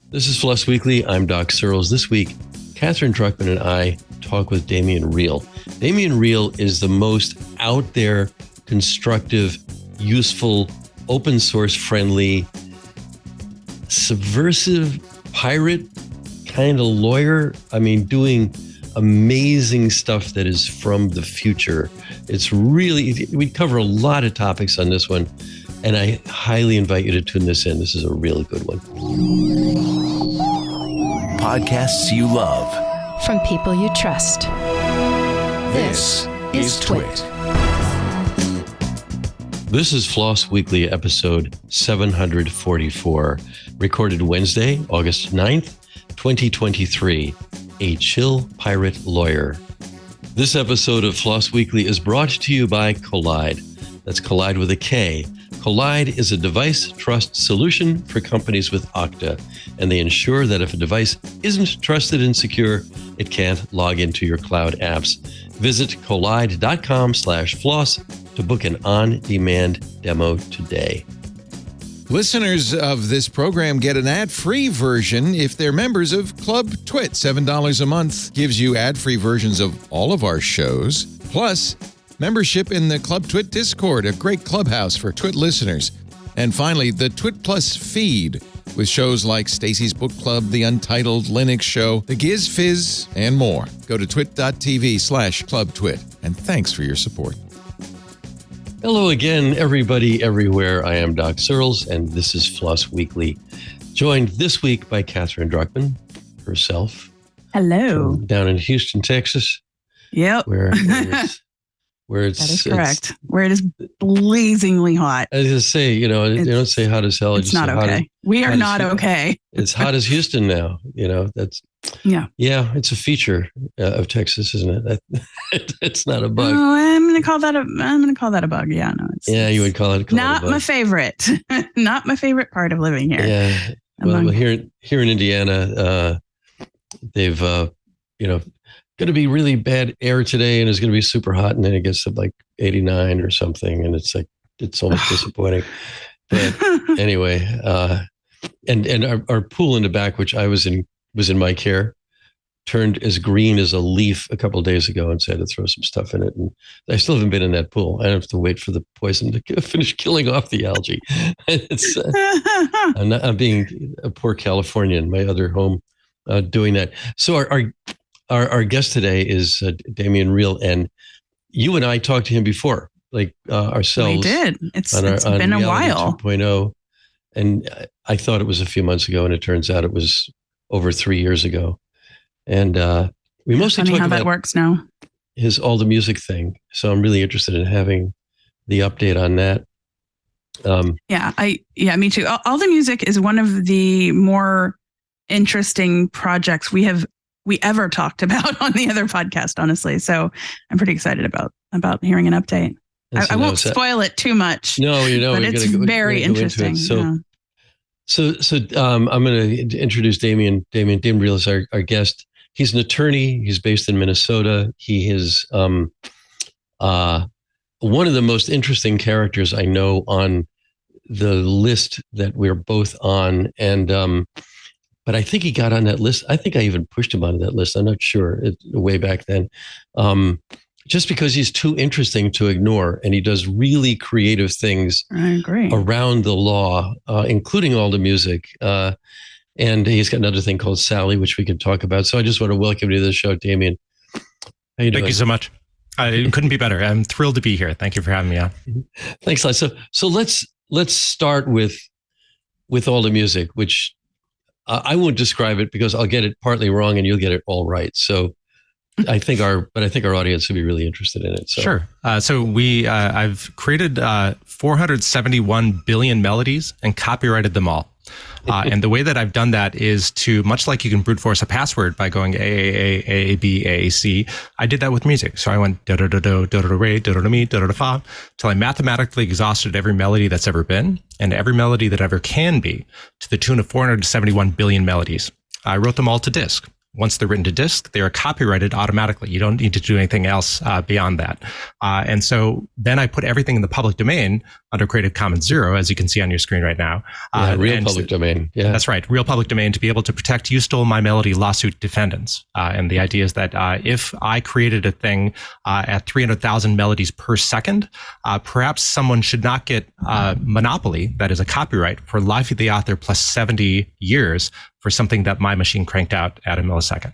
This is FLOSS Weekly. I'm Doc Searls. This week, Katherine, Druckman, and I talk with Damien Riehl. Damien Riehl is the most out there, constructive, useful, open source friendly, subversive pirate kind of lawyer. I mean, doing amazing stuff that is from the future. It's really, we cover a lot of topics on this one, and I highly invite you to tune this in. This is a really good one. Podcasts you love. From people you trust. This is TWiT. This is FLOSS Weekly, episode 744, recorded Wednesday, August 9th, 2023. A chill pirate lawyer. This episode of FLOSS Weekly is brought to you by Collide. That's Collide with a K. Collide is a device trust solution for companies with Okta, and they ensure that if a device isn't trusted and secure, it can't log into your cloud apps. Visit collide.com/floss to book an on-demand demo today. Listeners of this program get an ad-free version if they're members of Club TWiT. $7 a month gives you ad-free versions of all of our shows, plus membership in the Club TWiT Discord, a great clubhouse for TWiT listeners. And finally, the TWiT Plus feed with shows like Stacy's Book Club, The Untitled Linux Show, The Giz Fizz, and more. Go to twit.tv/clubtwit. And thanks for your support. Hello again, everybody, everywhere. I am Doc Searls, and this is FLOSS Weekly. Joined this week by Katherine Druckman herself. Hello. Down in Houston, Texas. Yep. Where it's that is correct. Where it is blazingly hot. I was going to say, they don't say hot as hell. It's not okay. We are not okay. It's hot as Houston now. That's it's a feature of Texas, isn't it? It's not a bug. Oh, I'm going to call that a bug. Yeah, no. You would call it not a bug. My favorite. Not my favorite part of living here. Yeah. Well, here in Indiana, they've going to be really bad air today, and it's going to be super hot, and then it gets to like 89 or something, and it's almost disappointing. But anyway, and our pool in the back, which I was in my care, turned as green as a leaf a couple of days ago, and so I had to throw some stuff in it. And I still haven't been in that pool. I have to wait for the poison to finish killing off the algae. I'm being a poor Californian, my other home, doing that. So our guest today is Damien Riehl, and you and I talked to him before, ourselves. We did. It's been a while. 2.0, and I thought it was a few months ago, and it turns out it was over 3 years ago. And we mostly talked about how that works now. All the music thing. So I'm really interested in having the update on that. Me too. All the music is one of the more interesting projects we ever talked about on the other podcast, honestly. So I'm pretty excited about hearing an update. I won't spoil it too much. No, but it's very interesting. So I'm going to introduce Damien. Damien Riehl is our guest. He's an attorney. He's based in Minnesota. He is one of the most interesting characters I know on the list that we're both on. And but I think he got on that list. I think I even pushed him onto that list. I'm not sure, way back then. Just because he's too interesting to ignore, and he does really creative things around the law, including all the music. And he's got another thing called Sally, which we can talk about. So I just want to welcome you to the show, Damien. How you doing? Thank you so much. It couldn't be better. I'm thrilled to be here. Thank you for having me on. Thanks a lot. So let's start with all the music, which I won't describe it because I'll get it partly wrong and you'll get it all right. So I think our audience would be really interested in it. So. Sure. I've created 471 billion melodies and copyrighted them all. And the way that I've done that is to, much like you can brute force a password by going AAC, I did that with music. So I went do-do-do-do, do-do-do-re, do-do-do-mi, do-do-do-fa, till I mathematically exhausted every melody that's ever been and every melody that ever can be to the tune of 471 billion melodies. I wrote them all to disk. once they're written to disk, they are copyrighted automatically. You don't need to do anything else beyond that. And so then I put everything in the public domain under Creative Commons 0, as you can see on your screen right now. Real public domain. Yeah, that's right. Real public domain, to be able to protect You Stole My Melody lawsuit defendants. And the idea is that if I created a thing at 300,000 melodies per second, perhaps someone should not get monopoly, that is a copyright, for life of the author plus 70 years for something that my machine cranked out at a millisecond.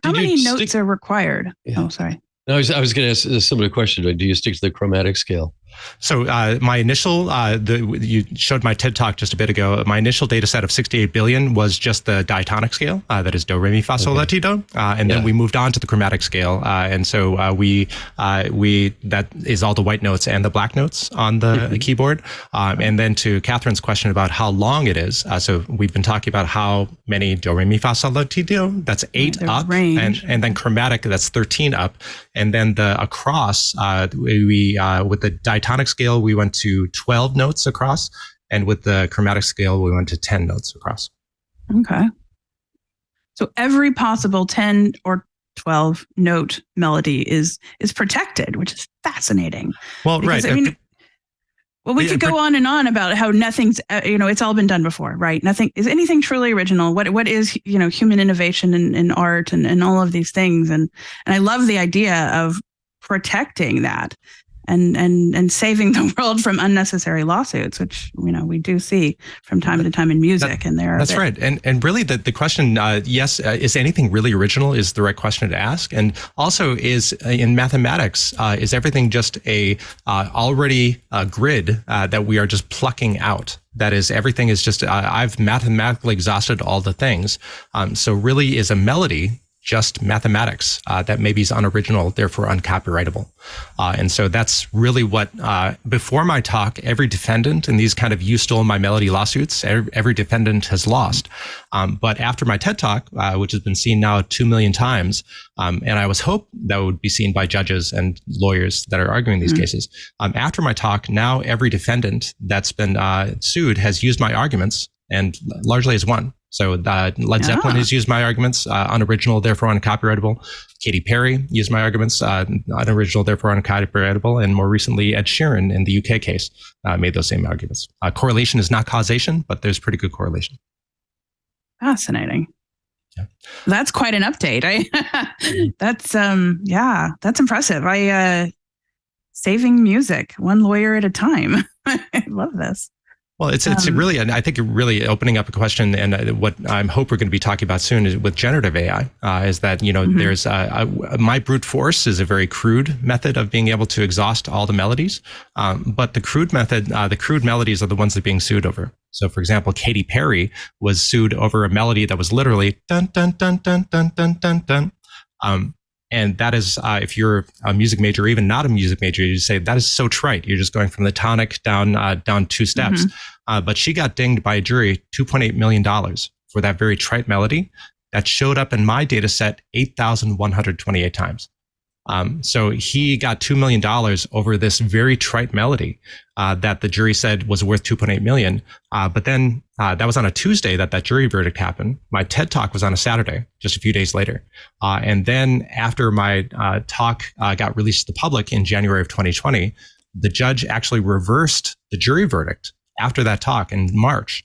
How many notes are required? Yeah. Oh, sorry. No, I was going to ask a similar question. Do you stick to the chromatic scale? So my initial, you showed my TED Talk just a bit ago. My initial data set of 68 billion was just the diatonic scale, that is do, re, mi, fa, sol, la, ti, do. And then we moved on to the chromatic scale. And so we that is all the white notes and the black notes on the keyboard. And then to Katherine's question about how long it is. So we've been talking about how many do, re, mi, fa, sol, la, ti, do. That's 8 up. And then chromatic, that's 13 up. And then the across, we with the diatonic scale, we went to 12 notes across. And with the chromatic scale, we went to 10 notes across. Okay. So every possible 10 or 12 note melody is protected, which is fascinating. Well, because, right. I mean, well, we could go on and on about how nothing's, it's all been done before, right? Nothing is anything truly original. What is, human innovation in art and all of these things. And I love the idea of protecting that and saving the world from unnecessary lawsuits, which, we do see from time to time in music. That's right. And really the question, yes, is anything really original is the right question to ask. And also is in mathematics, is everything just a already grid that we are just plucking out? That is, everything is just, I've mathematically exhausted all the things. So really is a melody just mathematics that maybe is unoriginal, therefore uncopyrightable. And so that's really what, before my talk, every defendant in these kind of You Stole My Melody lawsuits, every defendant has lost. But after my TED Talk, which has been seen now 2 million times, and I was hoped that would be seen by judges and lawyers that are arguing these cases. After my talk, now every defendant that's been sued has used my arguments and largely has won. So Led Zeppelin has used my arguments, unoriginal, therefore uncopyrightable. Katy Perry used my arguments, unoriginal, therefore uncopyrightable. And more recently, Ed Sheeran in the UK case made those same arguments. Correlation is not causation, but there's pretty good correlation. Fascinating. Yeah. That's quite an update. That's impressive. Saving music, one lawyer at a time. I love this. Well, it's really, and I think really opening up a question, and what I hope we're going to be talking about soon is with generative AI, is that, there's my brute force is a very crude method of being able to exhaust all the melodies. But the crude method, the crude melodies are the ones that are being sued over. So, for example, Katy Perry was sued over a melody that was literally dun, dun, dun, dun, dun, dun, dun, dun. And that is, if you're a music major or even not a music major, you say that is so trite. You're just going from the tonic down 2 steps. But she got dinged by a jury $2.8 million for that very trite melody that showed up in my data set 8,128 times. So he got $2 million over this very trite melody that the jury said was worth $2.8 million. But then that was on a Tuesday that jury verdict happened. My TED Talk was on a Saturday, just a few days later. And then after my talk got released to the public in January of 2020, the judge actually reversed the jury verdict after that talk in March,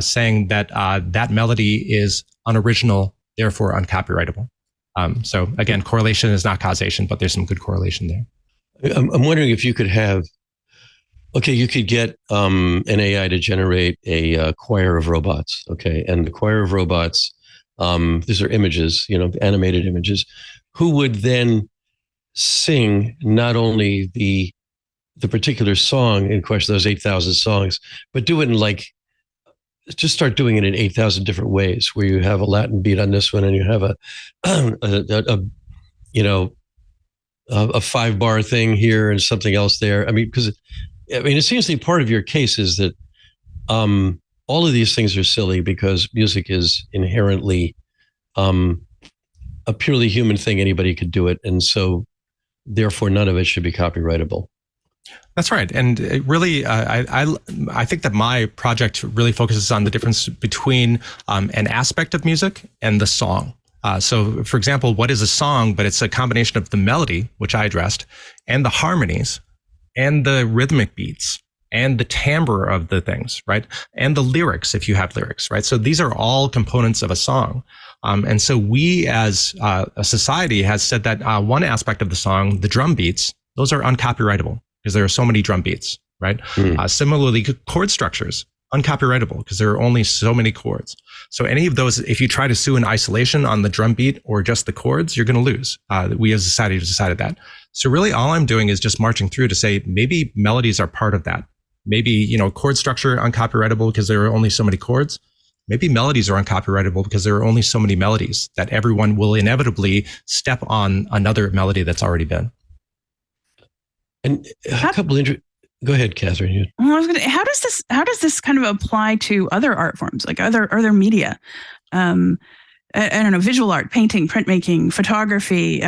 saying that that melody is unoriginal, therefore uncopyrightable. So again, correlation is not causation, but there's some good correlation there. I'm wondering if you could have, you could get an AI to generate a choir of robots, and the choir of robots, these are images, animated images, who would then sing not only the particular song in question, those 8,000 songs, but do it in just start doing it in 8,000 different ways, where you have a Latin beat on this one and you have a 5-bar thing here and something else there. I mean, it seems to be part of your case is that all of these things are silly because music is inherently a purely human thing. Anybody could do it. And so therefore none of it should be copyrightable. That's right. And it really, I think that my project really focuses on the difference between an aspect of music and the song. So, for example, what is a song? But it's a combination of the melody, which I addressed, and the harmonies, and the rhythmic beats, and the timbre of the things, right? And the lyrics, if you have lyrics, right? So these are all components of a song. And so we as a society has said that one aspect of the song, the drum beats, those are uncopyrightable because there are so many drum beats, right? Similarly, chord structures, uncopyrightable because there are only so many chords. So any of those, if you try to sue in isolation on the drum beat or just the chords, you're going to lose. We as a society have decided that. So really all I'm doing is just marching through to say maybe melodies are part of that. Maybe, chord structure uncopyrightable because there are only so many chords. Maybe melodies are uncopyrightable because there are only so many melodies that everyone will inevitably step on another melody that's already been. And a couple go ahead, Katherine. Well, how does this kind of apply to other art forms, like other media? I don't know, visual art, painting, printmaking, photography,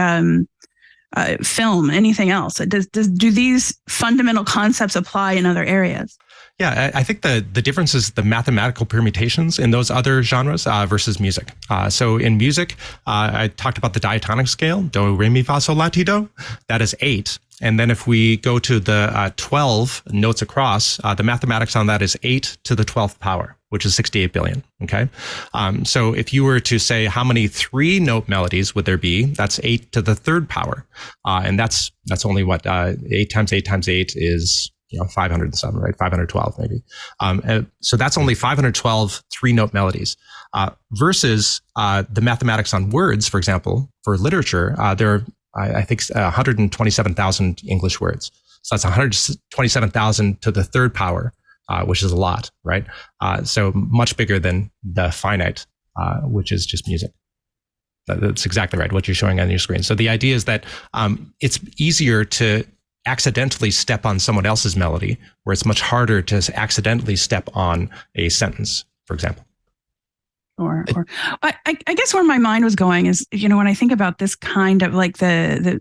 film, anything else? Do these fundamental concepts apply in other areas? Yeah, I think the difference is the mathematical permutations in those other genres versus music. So in music, I talked about the diatonic scale, do, re, mi, fa, sol, la, ti, do. That is 8. And then if we go to the 12 notes across, the mathematics on that is 8 to the 12th power, which is 68 billion. Okay. So if you were to say how many 3-note melodies would there be, that's 8 to the 3rd power. And that's only what 8 times 8 times 8 is 507, right? 512 maybe. So that's only 512 3-note melodies versus the mathematics on words, for example, for literature, there are, I think, 127,000 English words. So that's 127,000 to the 3rd power, which is a lot, right? So much bigger than the finite, which is just music. That's exactly right, what you're showing on your screen. So the idea is that it's easier to accidentally step on someone else's melody, where it's much harder to accidentally step on a sentence, for example. Or I guess where my mind was going is, when I think about this kind of like the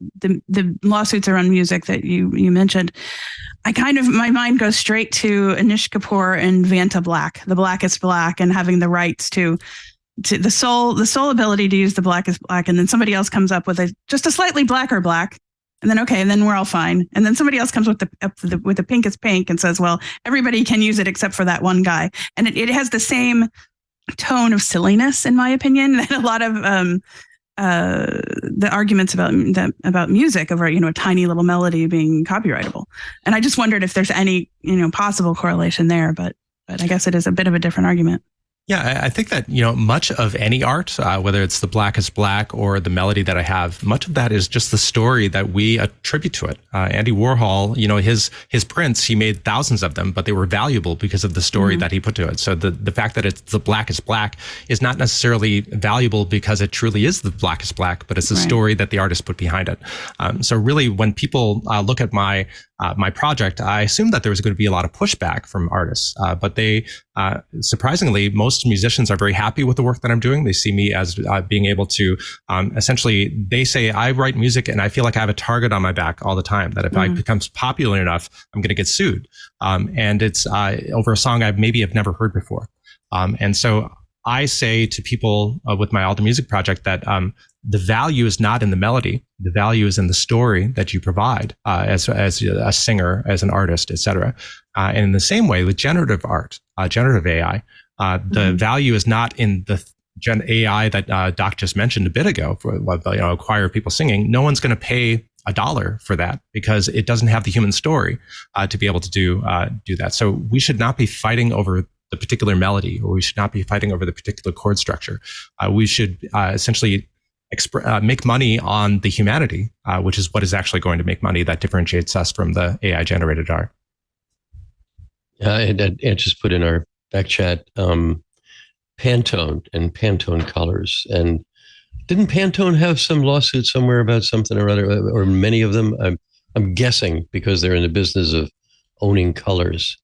lawsuits around music that you mentioned, my mind goes straight to Anish Kapoor and Vanta Black, The Blackest Black, and having the rights to the sole ability to use The Blackest Black, and then somebody else comes up with just a slightly blacker black. And then, okay, and then we're all fine. And then somebody else comes with the pinkest pink and says, well, everybody can use it except for that one guy. And it has the same tone of silliness, in my opinion, that a lot of the arguments about music over, a tiny little melody being copyrightable. And I just wondered if there's any, possible correlation there, but I guess it is a bit of a different argument. Yeah, I think that, much of any art, whether it's The Blackest Black or the melody that I have, much of that is just the story that we attribute to it. Andy Warhol, his prints, he made thousands of them, but they were valuable because of the story that he put to it. So the fact that it's The Blackest Black is not necessarily valuable because it truly is the blackest black, but it's the story that the artist put behind it. So really, when people look at my project, I assumed that there was going to be a lot of pushback from artists, but they surprisingly, most musicians are very happy with the work that I'm doing. They see me as being able to essentially, they say, I write music and I feel like I have a target on my back all the time, that if I become popular enough, I'm going to get sued. And it's over a song I maybe have never heard before. And so I say to people with my All the Music project that the value is not in the melody. The value is in the story that you provide as a singer, as an artist, etc. And in the same way with generative art, generative AI, the value is not in the AI that Doc just mentioned a bit ago for a choir of people singing. No one's going to pay $1 for that because it doesn't have the human story to be able to do that. So we should not be fighting over the particular melody, or we should not be fighting over the particular chord structure. We should essentially make money on the humanity, which is what is actually going to make money that differentiates us from the AI generated art. And just put in our back chat Pantone and Pantone colors. And didn't Pantone have some lawsuit somewhere about something or other, or many of them? I'm guessing because they're in the business of owning colors.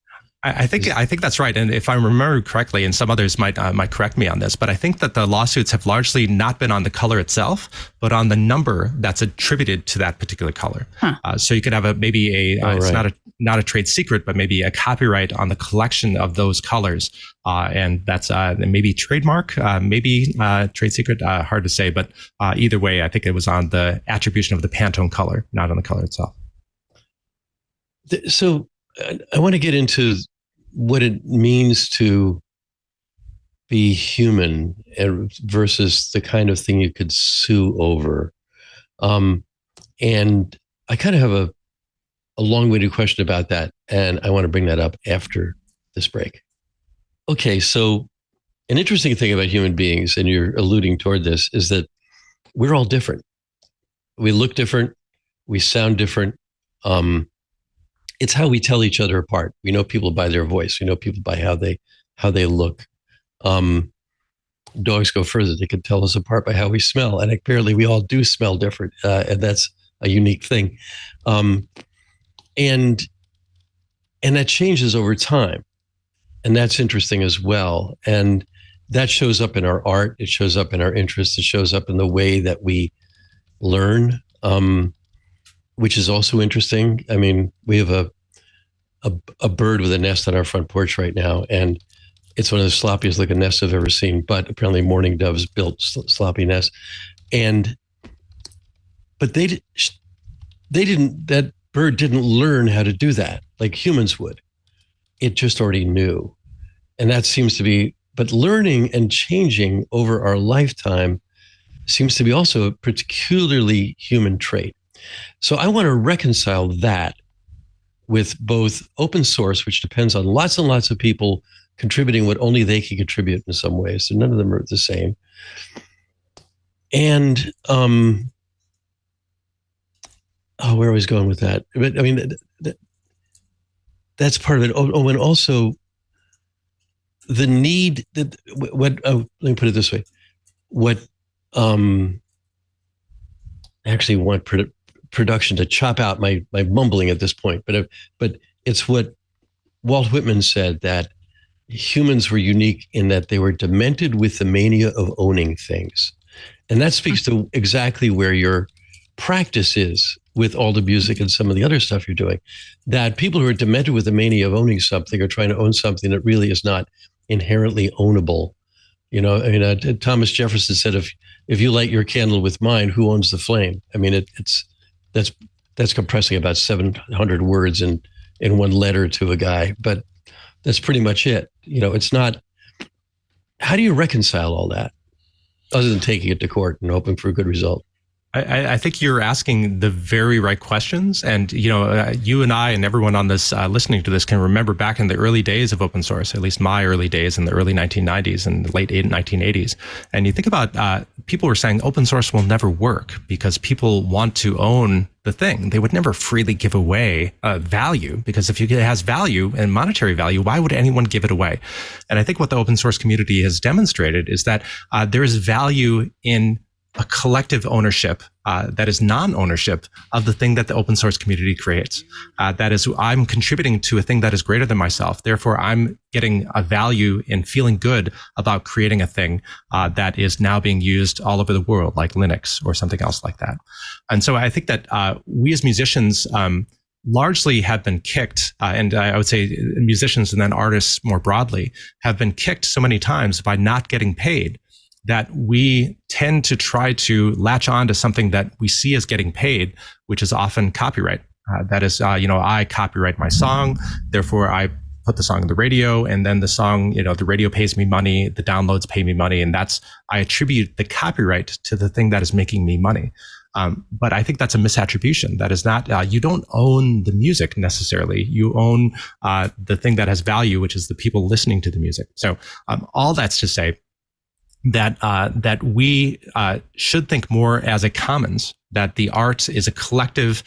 I think that's right, and if I remember correctly, and some others might correct me on this, but I think that the lawsuits have largely not been on the color itself, but on the number that's attributed to that particular color. So you could have it's not a trade secret, but maybe a copyright on the collection of those colors, and that's maybe trademark, maybe trade secret. Hard to say, but either way, I think it was on the attribution of the Pantone color, not on the color itself. So I want to get into what it means to be human versus the kind of thing you could sue over. And I kind of have a long-winded question about that, and I want to bring that up after this break. Okay, so an interesting thing about human beings, and you're alluding toward this, is that we're all different. We look different. We sound different. It's how we tell each other apart. We know people by their voice. We know people by how they look. Dogs go further. They can tell us apart by how we smell. And apparently we all do smell different. And that's a unique thing. And that changes over time. And that's interesting as well. And that shows up in our art. It shows up in our interests. It shows up in the way that we learn. Which is also interesting. I mean, we have a bird with a nest on our front porch right now, and it's one of the sloppiest looking nests I've ever seen. But apparently, mourning doves built sloppy nests, but they didn't. That bird didn't learn how to do that like humans would. It just already knew, and that seems to be. But learning and changing over our lifetime seems to be also a particularly human trait. So I want to reconcile that with both open source, which depends on lots and lots of people contributing what only they can contribute in some ways. So none of them are the same. And where I was going with that? But I mean, that's part of it. Oh, and also the need that let me put it this way. What I actually want production to chop out my mumbling at this point, but it's what Walt Whitman said, that humans were unique in that they were demented with the mania of owning things. And that speaks to exactly where your practice is with all the music and some of the other stuff you're doing, that people who are demented with the mania of owning something are trying to own something that really is not inherently ownable. You know, I mean, Thomas Jefferson said, if you light your candle with mine, who owns the flame? I mean, that's compressing about 700 words in one letter to a guy, but that's pretty much it. You know, it's not. How do you reconcile all that, other than taking it to court and hoping for a good result? I think you're asking the very right questions. And, you know, you and I and everyone on this listening to this can remember back in the early days of open source, at least my early days in the early 1990s and the late 1980s. And you think about people were saying open source will never work because people want to own the thing. They would never freely give away value, because if it has value and monetary value, why would anyone give it away? And I think what the open source community has demonstrated is that there is value in a collective ownership that is non-ownership of the thing that the open source community creates. That is, I'm contributing to a thing that is greater than myself. Therefore, I'm getting a value in feeling good about creating a thing that is now being used all over the world, like Linux or something else like that. And so I think that we as musicians largely have been kicked, and I would say musicians and then artists more broadly have been kicked so many times by not getting paid, that we tend to try to latch on to something that we see as getting paid, which is often copyright. That is, I copyright my song, therefore I put the song on the radio, and then the song, the radio pays me money, the downloads pay me money, and I attribute the copyright to the thing that is making me money. But I think that's a misattribution. That is not, you don't own the music necessarily. You own the thing that has value, which is the people listening to the music. So all that's to say that we should think more as a commons, that the art is a collective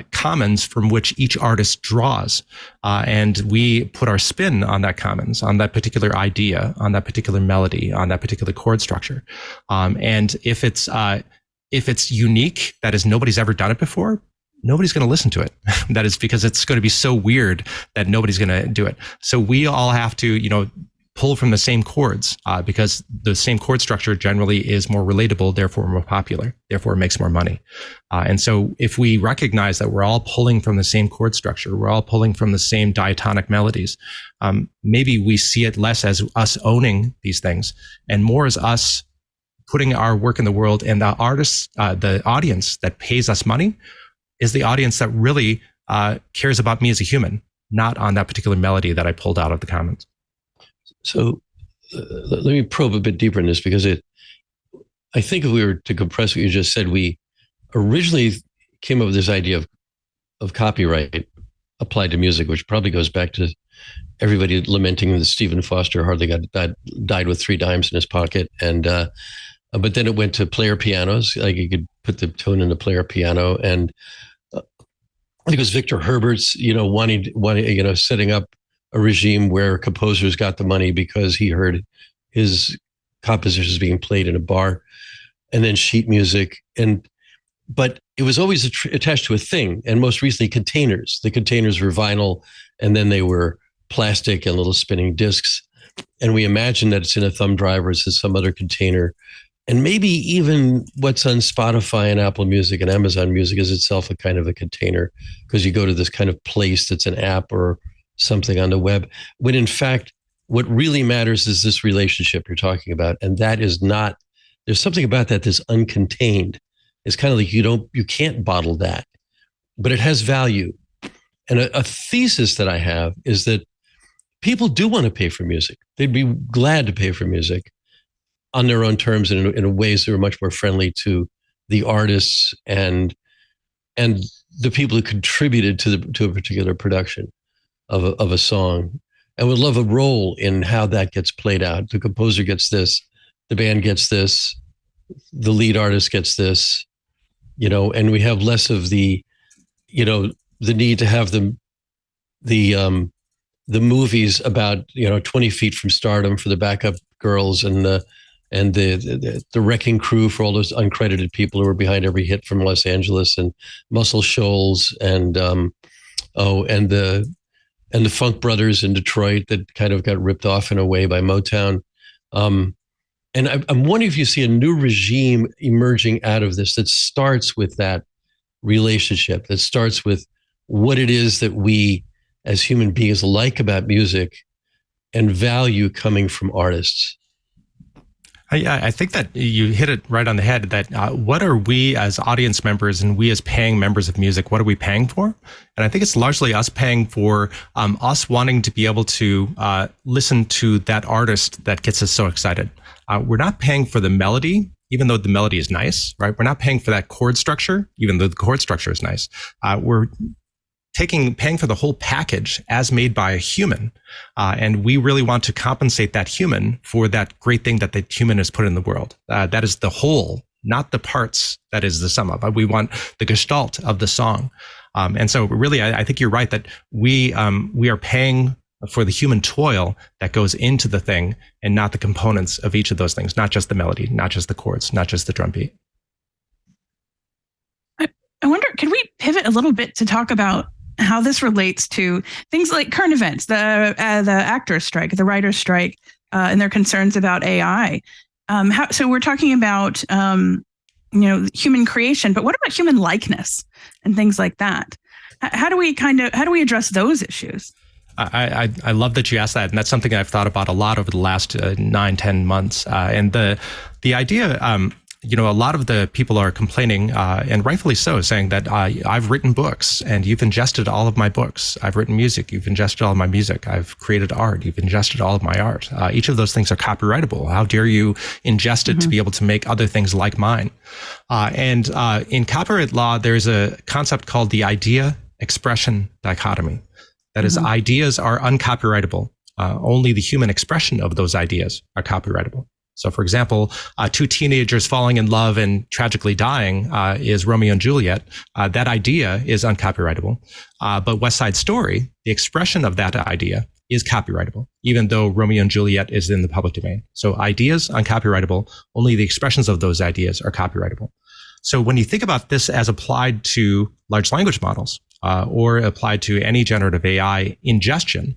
commons from which each artist draws. And we put our spin on that commons, on that particular idea, on that particular melody, on that particular chord structure. And if it's unique, that is, nobody's ever done it before, nobody's going to listen to it. That is because it's going to be so weird that nobody's going to do it. So we all have to, pull from the same chords because the same chord structure generally is more relatable, therefore more popular, therefore makes more money. And so if we recognize that we're all pulling from the same chord structure, we're all pulling from the same diatonic melodies, maybe we see it less as us owning these things and more as us putting our work in the world, and the artists, the audience that pays us money is the audience that really cares about me as a human, not on that particular melody that I pulled out of the comments. So let me probe a bit deeper in this, because I think if we were to compress what you just said, we originally came up with this idea of copyright applied to music, which probably goes back to everybody lamenting that Stephen Foster hardly died with 3 dimes in his pocket. And but then it went to player pianos, like you could put the tone in the player piano. And I think it was Victor Herbert's, wanting, setting up a regime where composers got the money because he heard his compositions being played in a bar, and then sheet music. But it was always attached to a thing. And most recently, containers. The containers were vinyl, and then they were plastic and little spinning discs. And we imagine that it's in a thumb drive or it's in some other container. And maybe even what's on Spotify and Apple Music and Amazon Music is itself a kind of a container, because you go to this kind of place that's an app or something on the web, when in fact, what really matters is this relationship you're talking about. And that is not, there's something about that that's uncontained. It's kind of like you can't bottle that, but it has value. And a thesis that I have is that people do want to pay for music. They'd be glad to pay for music on their own terms and in ways that are much more friendly to the artists and the people who contributed to a particular production of a song, and would love a role in how that gets played out. The composer gets this, the band gets this, the lead artist gets this, and we have less of the need to have the movies about 20 feet from stardom for the backup girls and the wrecking crew for all those uncredited people who were behind every hit from Los Angeles, and Muscle Shoals and the Funk Brothers in Detroit that kind of got ripped off in a way by Motown. And I'm wondering if you see a new regime emerging out of this that starts with that relationship, that starts with what it is that we as human beings like about music and value coming from artists. I think that you hit it right on the head, that what are we as audience members and we as paying members of music, what are we paying for? And I think it's largely us paying for us wanting to be able to listen to that artist that gets us so excited. We're not paying for the melody, even though the melody is nice, right? We're not paying for that chord structure, even though the chord structure is nice. We're paying for the whole package as made by a human. And we really want to compensate that human for that great thing that the human has put in the world. That is the whole, not the parts that is the sum of. We want the gestalt of the song. And so really, I think you're right that we are paying for the human toil that goes into the thing and not the components of each of those things, not just the melody, not just the chords, not just the drum beat. I wonder, could we pivot a little bit to talk about how this relates to things like current events, the actors' strike, the writers' strike, and their concerns about AI. So we're talking about human creation, but what about human likeness and things like that? How do we address those issues? I love that you asked that, and that's something I've thought about a lot over the last 9-10 months. And the idea, a lot of the people are complaining, and rightfully so, saying that I've written books and you've ingested all of my books. I've written music, you've ingested all of my music. I've created art, you've ingested all of my art. Each of those things are copyrightable. How dare you ingest it to be able to make other things like mine? And in copyright law, there's a concept called the idea-expression dichotomy. That is, ideas are uncopyrightable. Only the human expression of those ideas are copyrightable. So, for example, 2 teenagers falling in love and tragically dying is Romeo and Juliet. That idea is uncopyrightable. But West Side Story, the expression of that idea, is copyrightable, even though Romeo and Juliet is in the public domain. So ideas, uncopyrightable. Only the expressions of those ideas are copyrightable. So when you think about this as applied to large language models or applied to any generative AI ingestion,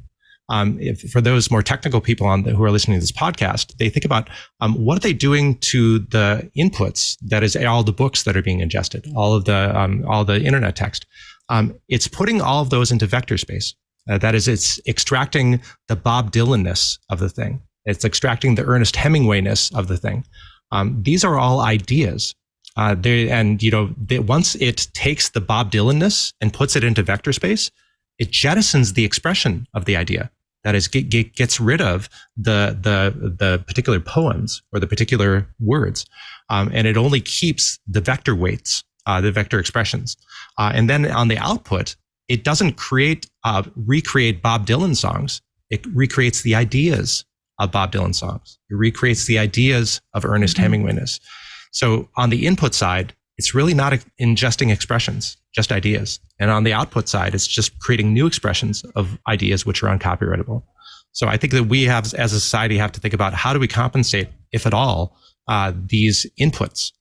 for those more technical people who are listening to this podcast, they think about what are they doing to the inputs, that is all the books that are being ingested, all the internet text. It's putting all of those into vector space. That is, it's extracting the Bob Dylan-ness of the thing. It's extracting the Ernest Hemingway-ness of the thing. These are all ideas. Once it takes the Bob Dylan-ness and puts it into vector space, it jettisons the expression of the idea. That is, gets rid of the particular poems or the particular words, and it only keeps the vector weights, the vector expressions. And then on the output, it doesn't recreate Bob Dylan songs. It recreates the ideas of Bob Dylan songs. It recreates the ideas of Ernest Hemingway-ness. So on the input side, it's really not ingesting expressions, just ideas. And on the output side, it's just creating new expressions of ideas which are uncopyrightable. So I think that we have, as a society, have to think about how do we compensate, if at all, these inputs?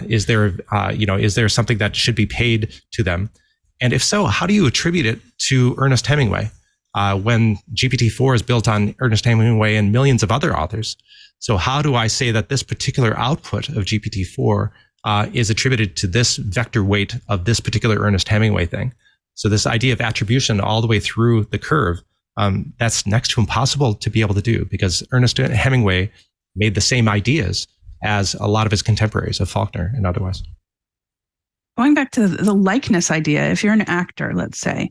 Is there something that should be paid to them? And if so, how do you attribute it to Ernest Hemingway when GPT-4 is built on Ernest Hemingway and millions of other authors? So how do I say that this particular output of GPT-4 is attributed to this vector weight of this particular Ernest Hemingway thing? So this idea of attribution all the way through the curve, that's next to impossible to be able to do, because Ernest Hemingway made the same ideas as a lot of his contemporaries of Faulkner and otherwise. Going back to the likeness idea, if you're an actor, let's say,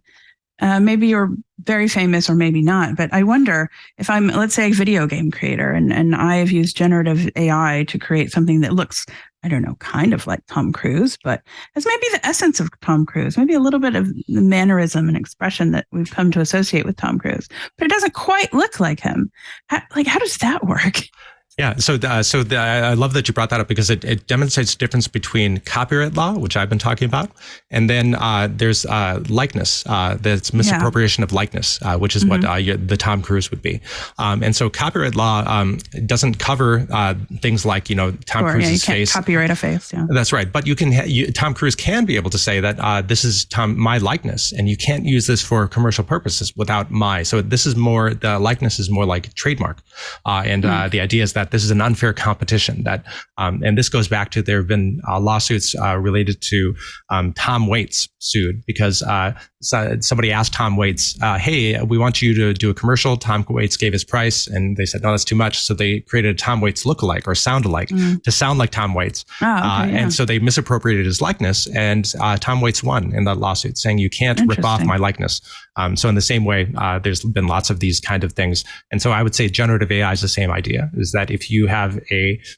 maybe you're very famous or maybe not, but I wonder if I'm, let's say, a video game creator and I've used generative AI to create something that looks, I don't know, kind of like Tom Cruise, but has maybe the essence of Tom Cruise, maybe a little bit of the mannerism and expression that we've come to associate with Tom Cruise, but it doesn't quite look like him. How does that work? Yeah, I love that you brought that up, because it demonstrates the difference between copyright law, which I've been talking about, and then there's likeness, that's misappropriation of likeness, which is what the Tom Cruise would be. And so copyright law doesn't cover things like, Tom Cruise's you can't face. Copyright a face, yeah. That's right. But you can, Tom Cruise can be able to say that this is my likeness, and you can't use this for commercial purposes without my. So this is more, the likeness is more like trademark, the idea is that this is an unfair competition. That, and this goes back to, there have been lawsuits related to Tom Waits sued because somebody asked Tom Waits, "Hey, we want you to do a commercial." Tom Waits gave his price, and they said, "No, that's too much." So they created a Tom Waits lookalike or sound-alike to sound like Tom Waits, and so they misappropriated his likeness, and Tom Waits won in that lawsuit, saying you can't rip off my likeness. So in the same way, there's been lots of these kind of things, and so I would say generative AI is the same idea. Is that if you have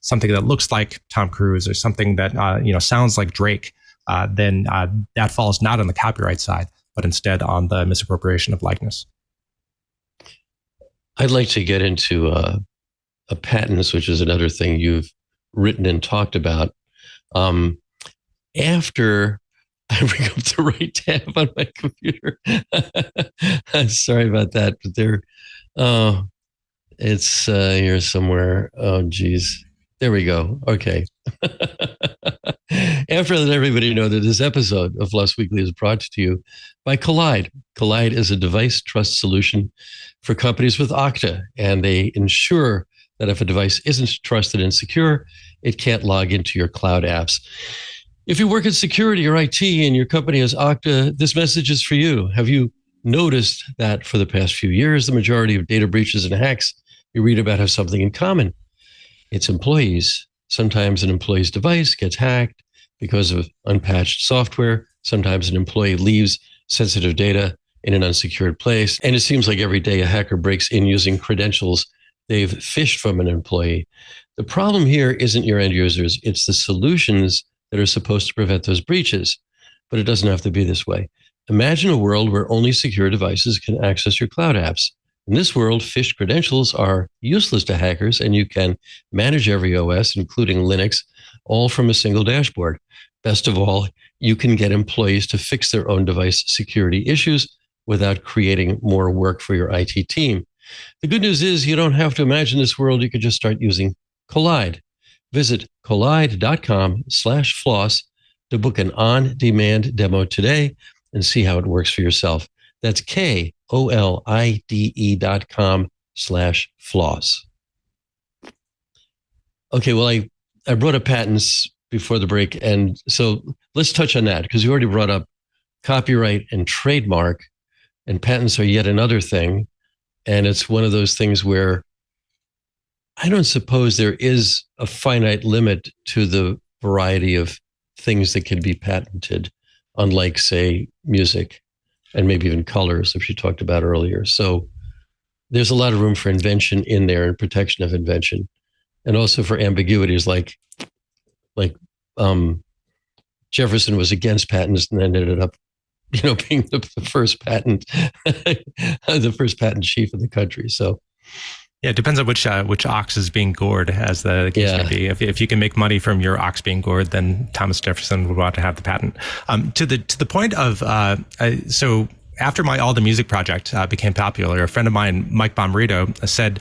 something that looks like Tom Cruise or something that sounds like Drake, then that falls not on the copyright side, but instead on the misappropriation of likeness. I'd like to get into patents, which is another thing you've written and talked about. After I bring up the right tab on my computer, I'm sorry about that, but it's here somewhere. Oh, geez. There we go. Okay. After I let everybody know that this episode of FLOSS Weekly is brought to you by Collide. Collide is a device trust solution for companies with Okta, and they ensure that if a device isn't trusted and secure, it can't log into your cloud apps. If you work in security or IT and your company has Okta, this message is for you. Have you noticed that for the past few years, the majority of data breaches and hacks you read about have something in common? It's employees. Sometimes an employee's device gets hacked because of unpatched software. Sometimes an employee leaves sensitive data in an unsecured place. And it seems like every day a hacker breaks in using credentials they've phished from an employee. The problem here isn't your end users. It's the solutions that are supposed to prevent those breaches. But it doesn't have to be this way. Imagine a world where only secure devices can access your cloud apps. In this world, phished credentials are useless to hackers, and you can manage every OS, including Linux, all from a single dashboard. Best of all, you can get employees to fix their own device security issues without creating more work for your IT team. The good news is you don't have to imagine this world. You can just start using Collide. Visit collide.com/floss to book an on-demand demo today and see how it works for yourself. That's KOLIDE.com/floss. Okay, well, I brought up patents before the break, and so let's touch on that, because you already brought up copyright and trademark, and patents are yet another thing. And it's one of those things where I don't suppose there is a finite limit to the variety of things that can be patented, unlike, say, music and maybe even colors, which you talked about earlier. So there's a lot of room for invention in there and protection of invention, and also for ambiguities, like Jefferson was against patents and then ended up, being the first patent, the first patent chief of the country. So. Yeah, it depends on which ox is being gored, as the case may be. If you can make money from your ox being gored, then Thomas Jefferson would want to have the patent. To the point of so after my All the Music project became popular, a friend of mine, Mike Bomberito, said,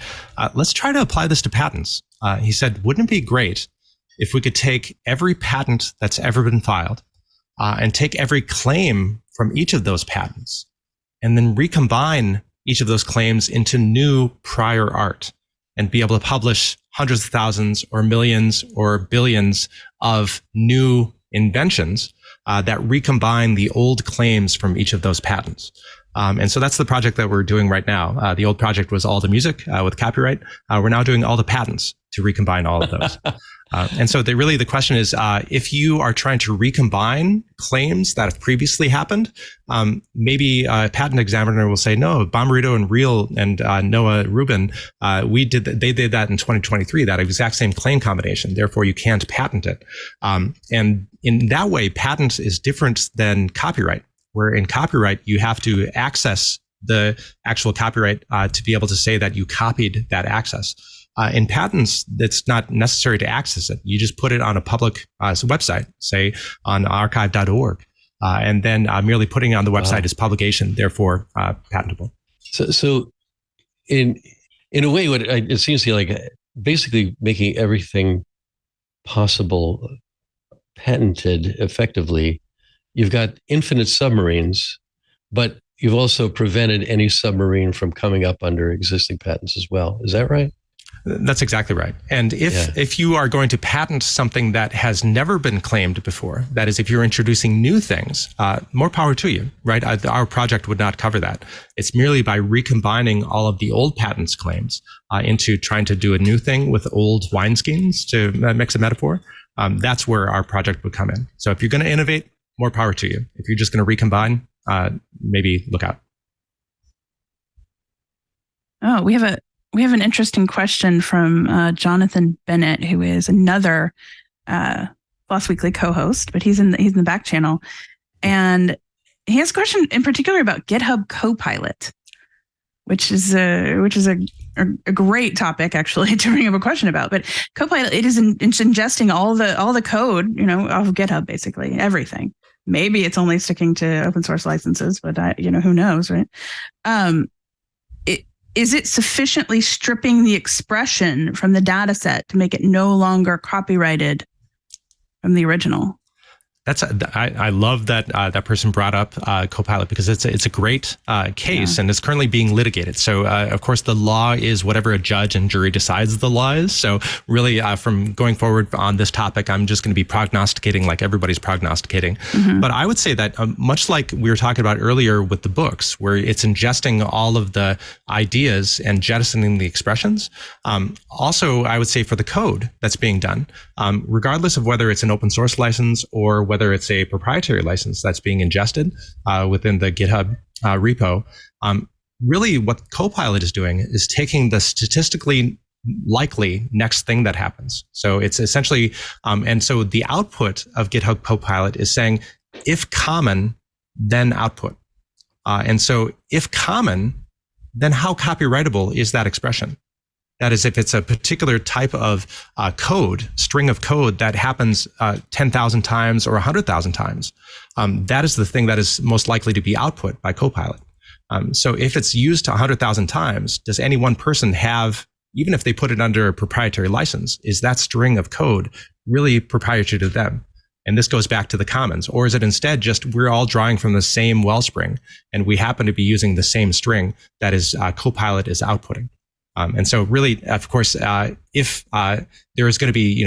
"Let's try to apply this to patents." He said, "Wouldn't it be great if we could take every patent that's ever been filed and take every claim from each of those patents and then recombine each of those claims into new prior art and be able to publish hundreds of thousands or millions or billions of new inventions that recombine the old claims from each of those patents." And so that's the project that we're doing right now. The old project was All the Music with copyright. We're now doing all the patents to recombine all of those. And so the question is, if you are trying to recombine claims that have previously happened, maybe a patent examiner will say, no, Bomberito and Riehl and Noah Rubin, they did that in 2023, that exact same claim combination. Therefore, you can't patent it. And in that way, patent is different than copyright, where in copyright, you have to access the actual copyright to be able to say that you copied that access. In patents, it's not necessary to access it. You just put it on a public website, say on archive.org, and then merely putting it on the website is publication, therefore patentable. So in a way, what it seems to me like basically making everything possible patented effectively. You've got infinite submarines, but you've also prevented any submarine from coming up under existing patents as well. Is that right? That's exactly right. And if you are going to patent something that has never been claimed before, that is, if you're introducing new things, more power to you, right? Our project would not cover that. It's merely by recombining all of the old patents claims into trying to do a new thing with old wineskins, to mix a metaphor. That's where our project would come in. So if you're going to innovate, more power to you. If you're just going to recombine, maybe look out. Oh, we have an interesting question from Jonathan Bennett, who is another FLOSS Weekly co-host, but he's in the back channel, and he has a question in particular about GitHub Copilot, which is a great topic actually to bring up a question about. But Copilot, it's ingesting all the code, of GitHub, basically everything. Maybe it's only sticking to open source licenses, but who knows, right? Is it sufficiently stripping the expression from the data set to make it no longer copyrighted from the original? I love that that person brought up Copilot, because it's a great case, and it's currently being litigated. So of course the law is whatever a judge and jury decides the law is. So really from going forward on this topic, I'm just going to be prognosticating like everybody's prognosticating. Mm-hmm. But I would say that much like we were talking about earlier with the books, where it's ingesting all of the ideas and jettisoning the expressions. Also, I would say for the code that's being done, regardless of whether it's an open source license or whether it's a proprietary license that's being ingested within the GitHub repo, really what Copilot is doing is taking the statistically likely next thing that happens. So it's essentially, and so the output of GitHub Copilot is saying, if common, then output. And so if common, then how copyrightable is that expression? That is, if it's a particular type of code, string of code that happens 10,000 times or 100,000 times, that is the thing that is most likely to be output by Copilot. So if it's used 100,000 times, does any one person have, even if they put it under a proprietary license, is that string of code really proprietary to them? And this goes back to the commons. Or is it instead just we're all drawing from the same wellspring and we happen to be using the same string that is Copilot is outputting? And so really, of course, if there is going to be,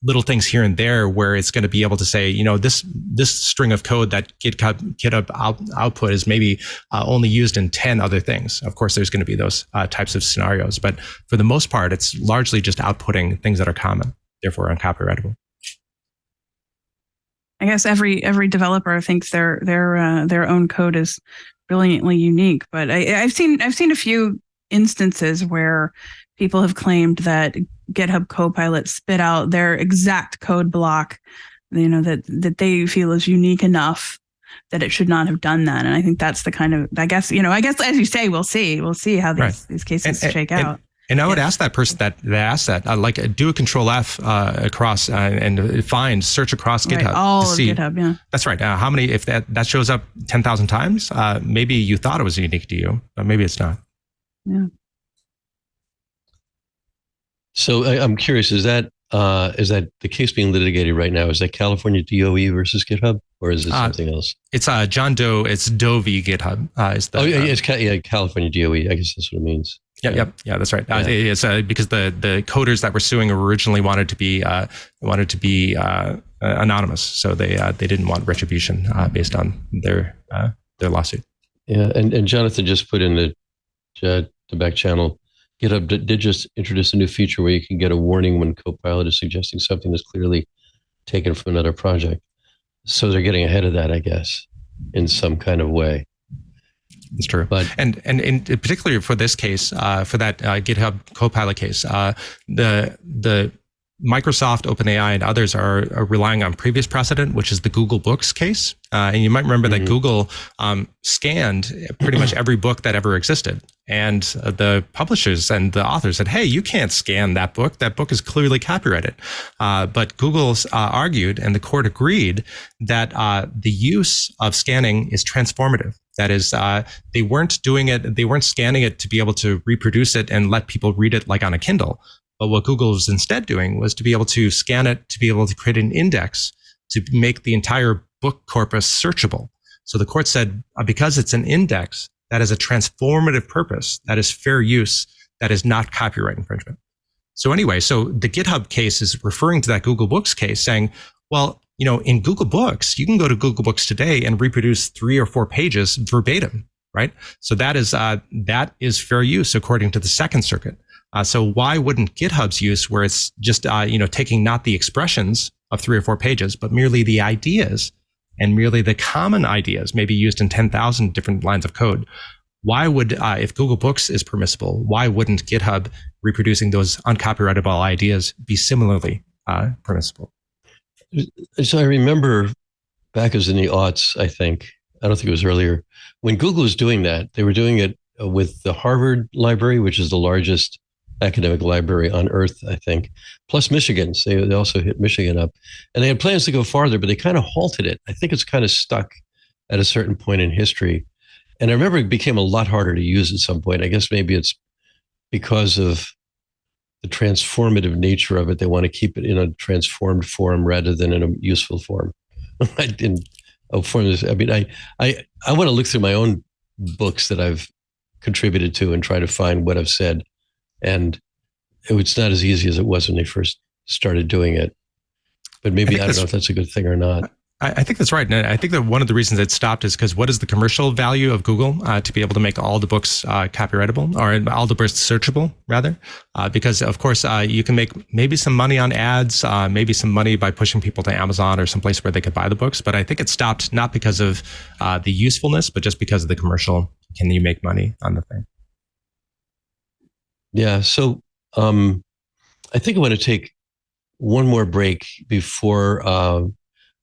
little things here and there where it's going to be able to say, this string of code that GitHub output is maybe only used in 10 other things. Of course, there's going to be those types of scenarios. But for the most part, it's largely just outputting things that are common, therefore uncopyrightable. I guess every developer thinks their own code is brilliantly unique, but I've seen a few instances where people have claimed that GitHub Copilot spit out their exact code block, that they feel is unique enough that it should not have done that. And I think that's the kind of, I guess as you say, we'll see how these cases shake out. And I would ask that person that asked that, do a Control F across and search across GitHub. Right, all of GitHub, yeah. That's right. How many, if that shows up 10,000 times, maybe you thought it was unique to you, but maybe it's not. Yeah. So I'm curious, is that the case being litigated right now? Is that California DOE versus GitHub, or is it something else? It's John Doe. It's Doe v. GitHub. It's California DOE. I guess that's what it means. Yeah, that's right. It's because the coders that were suing originally wanted to be anonymous, so they didn't want retribution based on their lawsuit. Yeah, and Jonathan just put in the back channel. GitHub did just introduce a new feature where you can get a warning when Copilot is suggesting something that's clearly taken from another project. So they're getting ahead of that, I guess, in some kind of way. It's true. But and in particular for this case, for that GitHub Copilot case, the Microsoft, OpenAI, and others are relying on previous precedent, which is the Google Books case. And you might remember that Google scanned pretty much every book that ever existed. And the publishers and the authors said, hey, you can't scan that book. That book is clearly copyrighted. But Google's argued, and the court agreed, that the use of scanning is transformative. That is, they weren't scanning it to be able to reproduce it and let people read it like on a Kindle. But what Google was instead doing was to be able to scan it, to be able to create an index to make the entire book corpus searchable. So the court said, because it's an index, that is a transformative purpose, that is fair use, that is not copyright infringement. So anyway, so the GitHub case is referring to that Google Books case saying, well, in Google Books, you can go to Google Books today and reproduce 3 or 4 pages verbatim, right? So that is fair use according to the Second Circuit. So why wouldn't GitHub's use, where it's just taking not the expressions of 3 or 4 pages, but merely the ideas and merely the common ideas, maybe used in 10,000 different lines of code? Why would, if Google Books is permissible, why wouldn't GitHub reproducing those uncopyrightable ideas be similarly permissible? So I remember back as in the aughts, I don't think it was earlier, when Google was doing that, they were doing it with the Harvard Library, which is the largest academic library on earth, I think, plus Michigan's. They also hit Michigan up. And they had plans to go farther, but they kind of halted it. I think it's kind of stuck at a certain point in history. And I remember it became a lot harder to use at some point. I guess maybe it's because of the transformative nature of it. They want to keep it in a transformed form rather than in a useful form. I want to look through my own books that I've contributed to and try to find what I've said. And it's not as easy as it was when they first started doing it. But maybe I don't know if that's a good thing or not. I think that's right. And I think that one of the reasons it stopped is because what is the commercial value of Google to be able to make all the books copyrightable, or all the books searchable, rather? Because, of course, you can make maybe some money on ads, maybe some money by pushing people to Amazon or someplace where they could buy the books. But I think it stopped not because of the usefulness, but just because of the commercial. Can you make money on the thing? Yeah. So I think I want to take one more break before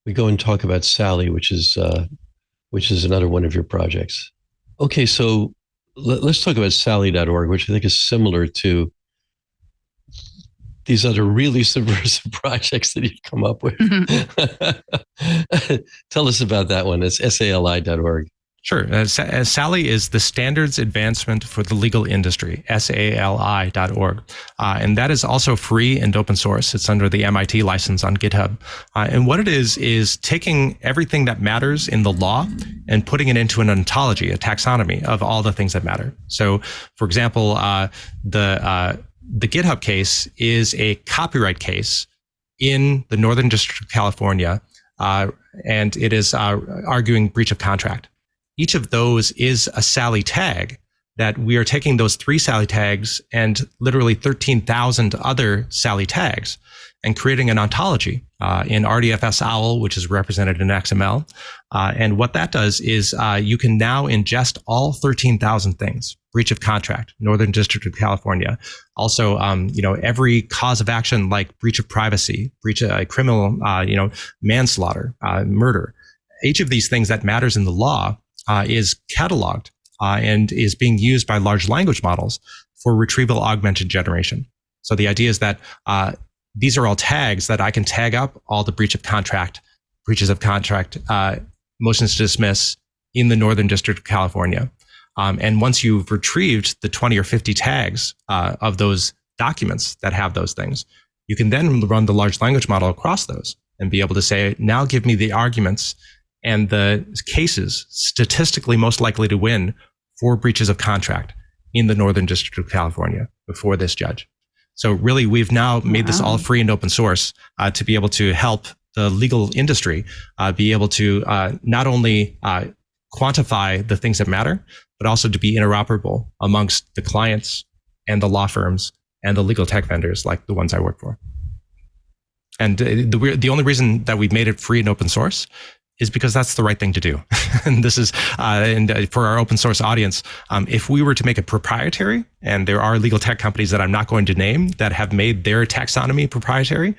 we go and talk about Sally, which is another one of your projects. Okay, so let's talk about Sally.org, which I think is similar to these other really subversive projects that you've come up with. Tell us about that one. It's sali.org. Sure. SALI is the Standards Advancement for the Legal Industry, SALI.org. And that is also free and open source. It's under the MIT license on GitHub. And what it is taking everything that matters in the law and putting it into an ontology, a taxonomy of all the things that matter. So, for example, the GitHub case is a copyright case in the Northern District of California, and it is arguing breach of contract. Each of those is a SALI tag that we are taking those 3 SALI tags and literally 13,000 other SALI tags and creating an ontology in RDFS OWL, which is represented in XML. And what that does is you can now ingest all 13,000 things. Breach of contract, Northern District of California. Also, every cause of action like breach of privacy, breach of criminal, manslaughter, murder. Each of these things that matters in the law is cataloged and is being used by large language models for retrieval augmented generation. So the idea is that these are all tags that I can tag up all the breach of contract, breaches of contract, motions to dismiss in the Northern District of California. And once you've retrieved the 20 or 50 tags of those documents that have those things, you can then run the large language model across those and be able to say, now give me the arguments and the cases statistically most likely to win for breaches of contract in the Northern District of California before this judge. So really, we've now made this all free and open source to be able to help the legal industry be able to not only quantify the things that matter, but also to be interoperable amongst the clients and the law firms and the legal tech vendors like the ones I work for. And the only reason that we've made it free and open source is because that's the right thing to do. And this is, for our open source audience, if we were to make it proprietary, and there are legal tech companies that I'm not going to name that have made their taxonomy proprietary,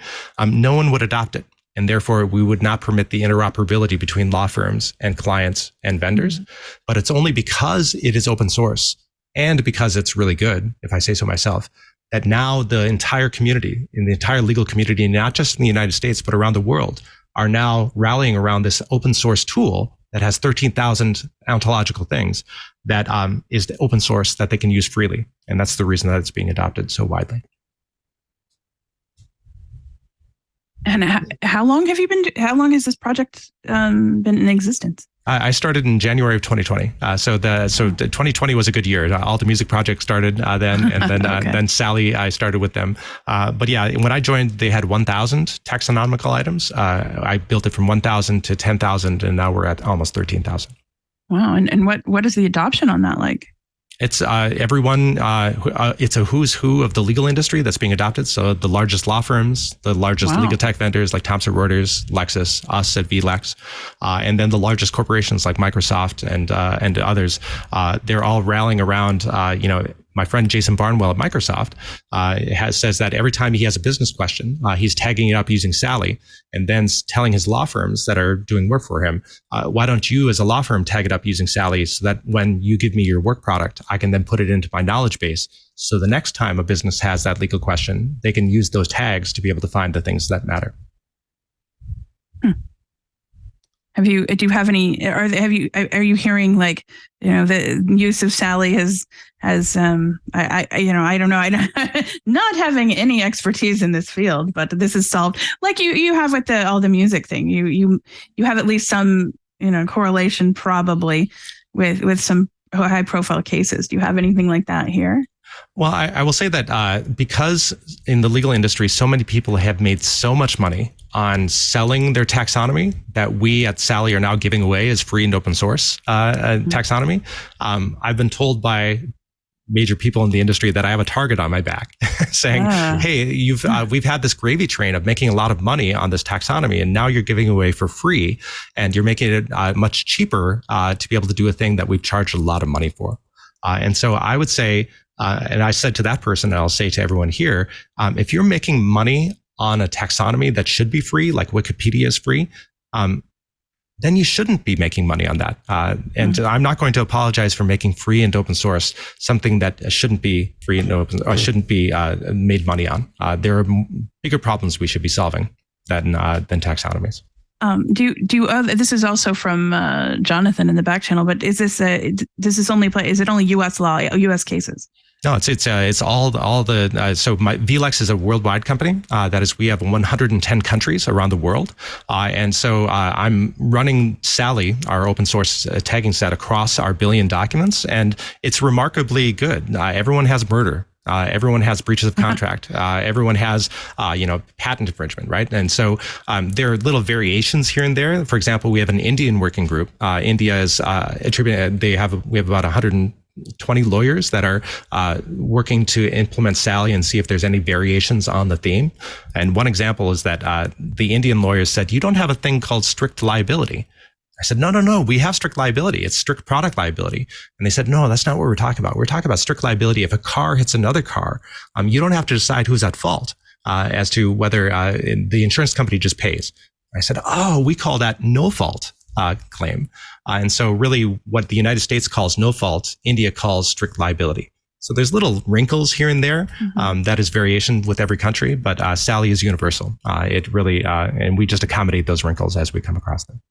no one would adopt it. And therefore, we would not permit the interoperability between law firms and clients and vendors. But it's only because it is open source and because it's really good, if I say so myself, that now the entire community, in the entire legal community, not just in the United States, but around the world, are now rallying around this open source tool that has 13,000 ontological things that is the open source that they can use freely. And that's the reason that it's being adopted so widely. And how long has this project been in existence? I started in January of 2020. So 2020 was a good year. All the music projects started then, and then okay. Then SALI, I started with them. But yeah, when I joined, they had 1,000 taxonomical items. I built it from 1,000 to 10,000, and now we're at almost 13,000. Wow. And what is the adoption on that like? It's everyone. It's a who's who of the legal industry that's being adopted. So the largest law firms, the largest legal tech vendors like Thomson Reuters, Lexis, us at VLex, and then the largest corporations like Microsoft and others. They're all rallying around. My friend Jason Barnwell at Microsoft says that every time he has a business question, he's tagging it up using SALI and then telling his law firms that are doing work for him, why don't you as a law firm tag it up using SALI so that when you give me your work product, I can then put it into my knowledge base. So the next time a business has that legal question, they can use those tags to be able to find the things that matter. Do you have any, are you hearing like, the use of SALI has I don't know, not having any expertise in this field, but this is solved like you have with all the music thing. You have at least some, correlation probably with some high profile cases. Do you have anything like that here? Well, I will say that because in the legal industry, so many people have made so much money on selling their taxonomy that we at SALI are now giving away as free and open source taxonomy. I've been told by major people in the industry that I have a target on my back saying, hey, we've had this gravy train of making a lot of money on this taxonomy, and now you're giving away for free, and you're making it much cheaper to be able to do a thing that we've charged a lot of money for. And so I would say, and I said to that person, and I'll say to everyone here, if you're making money on a taxonomy that should be free, like Wikipedia is free, then you shouldn't be making money on that. And I'm not going to apologize for making free and open source something that shouldn't be free and open, or shouldn't be made money on. There are bigger problems we should be solving than taxonomies. Do you? This is also from Jonathan in the back channel. But is this does this only play? Is it only U.S. law, U.S. cases? No, it's all the so VLEX is a worldwide company. That is, we have 110 countries around the world, and so I'm running Sally, our open source tagging set, across our billion documents, and it's remarkably good. Everyone has murder. Everyone has breaches of contract. Everyone has, patent infringement, right? And so there are little variations here and there. For example, we have an Indian working group. India is attributed. We have about 120 lawyers that are working to implement Sally and see if there's any variations on the theme. And one example is that the Indian lawyers said, "You don't have a thing called strict liability." I said, no, we have strict liability. It's strict product liability. And they said, no, that's not what we're talking about. We're talking about strict liability. If a car hits another car, you don't have to decide who's at fault as to whether the insurance company just pays. I said, we call that no fault claim. And so really what the United States calls no fault, India calls strict liability. So there's little wrinkles here and there. That is variation with every country, but Sally is universal. It really, and we just accommodate those wrinkles as we come across them.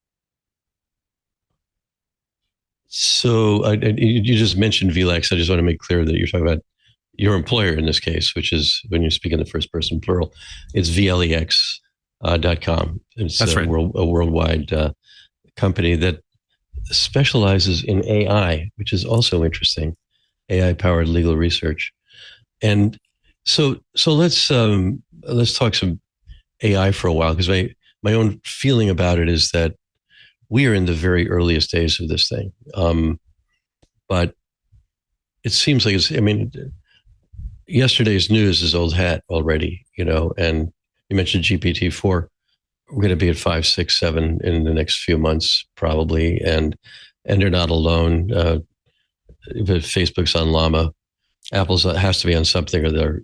So you just mentioned VLEX. I just want to make clear that you're talking about your employer in this case, which is when you speak in the first person plural, it's VLEX.com. It's That's right. a worldwide company that specializes in AI, which is also interesting, AI-powered legal research. And so let's talk some AI for a while, because my own feeling about it is that we are in the very earliest days of this thing. But it seems like yesterday's news is old hat already, and you mentioned GPT-4. We're going to be at 5, 6, 7 in the next few months, probably. And they're not alone. If Facebook's on Llama, Apple's has to be on something or they're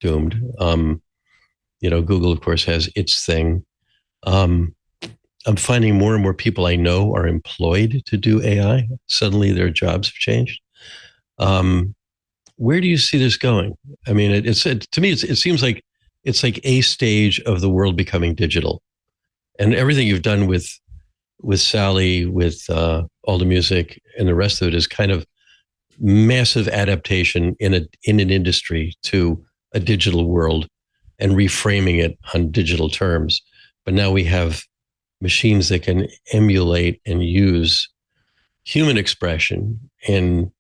doomed. Google, of course, has its thing. I'm finding more and more people I know are employed to do AI. Suddenly their jobs have changed. Where do you see this going? I mean, to me, it seems like it's like a stage of the world becoming digital. And everything you've done with Sally, with all the music and the rest of it is kind of massive adaptation in an industry to a digital world and reframing it on digital terms. But now we have machines that can emulate and use human expression in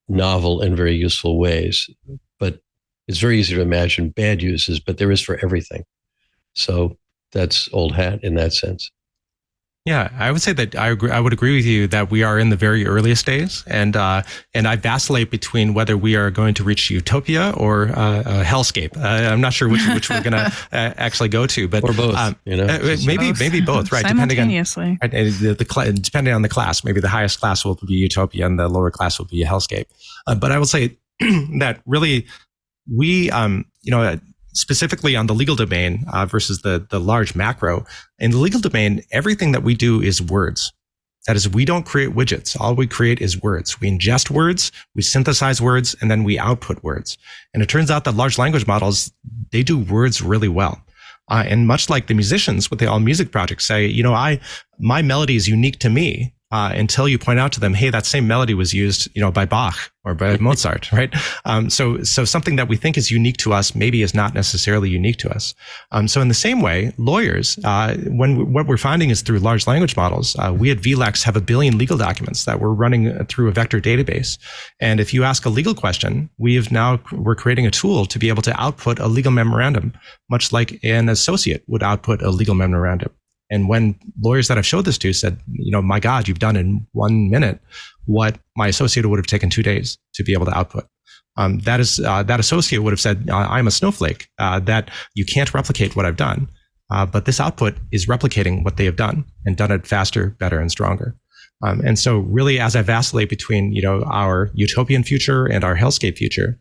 novel and very useful ways. But it's very easy to imagine bad uses, but there is for everything. So that's old hat in that sense. Yeah, I would say that I would agree with you that we are in the very earliest days, and I vacillate between whether we are going to reach utopia or a hellscape. I'm not sure which we're going to actually go to, but or both. Maybe both, right? Simultaneously. Depending on the class, maybe the highest class will be utopia, and the lower class will be a hellscape. But I will say that really we, specifically on the legal domain versus the large macro. In the legal domain, everything that we do is words. That is, we don't create widgets. All we create is words. We ingest words, we synthesize words, and then we output words. And it turns out that large language models, they do words really well. And much like the musicians with the All Music Project say, my melody is unique to me. Until you point out to them, hey, that same melody was used, by Bach or by Mozart, right? So something that we think is unique to us maybe is not necessarily unique to us. So in the same way, lawyers, what we're finding is through large language models, we at VLEX have 1 billion legal documents that we're running through a vector database. And if you ask a legal question, we're creating a tool to be able to output a legal memorandum, much like an associate would output a legal memorandum. And when lawyers that I've showed this to said, my God, you've done in 1 minute what my associate would have taken 2 days to be able to output. That associate would have said, I'm a snowflake, that you can't replicate what I've done. But this output is replicating what they have done and done it faster, better, and stronger. And so really, as I vacillate between, our utopian future and our hellscape future,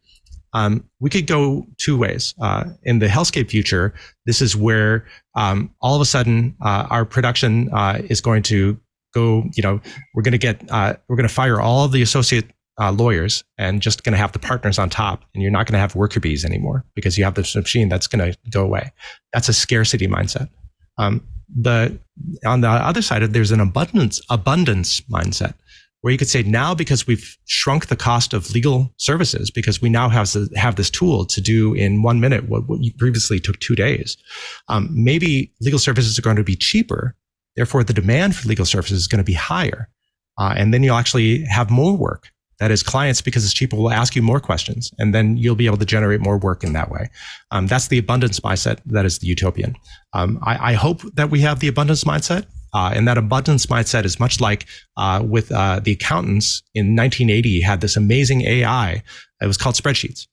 we could go 2 ways. In the hellscape future, this is where all of a sudden our production is going to go. We're going to fire all of the associate lawyers and just going to have the partners on top, and you're not going to have worker bees anymore because you have this machine that's going to go away. That's a scarcity mindset. On the other side, there's an abundance mindset, where you could say, now because we've shrunk the cost of legal services, because we now have this tool to do in 1 minute what previously took 2 days, maybe legal services are going to be cheaper. Therefore, the demand for legal services is going to be higher. And then you'll actually have more work. That is, clients, because it's cheaper, will ask you more questions, and then you'll be able to generate more work in that way. That's the abundance mindset. That is the utopian. I hope that we have the abundance mindset. And that abundance mindset is much like with the accountants in 1980 had this amazing AI. It was called spreadsheets.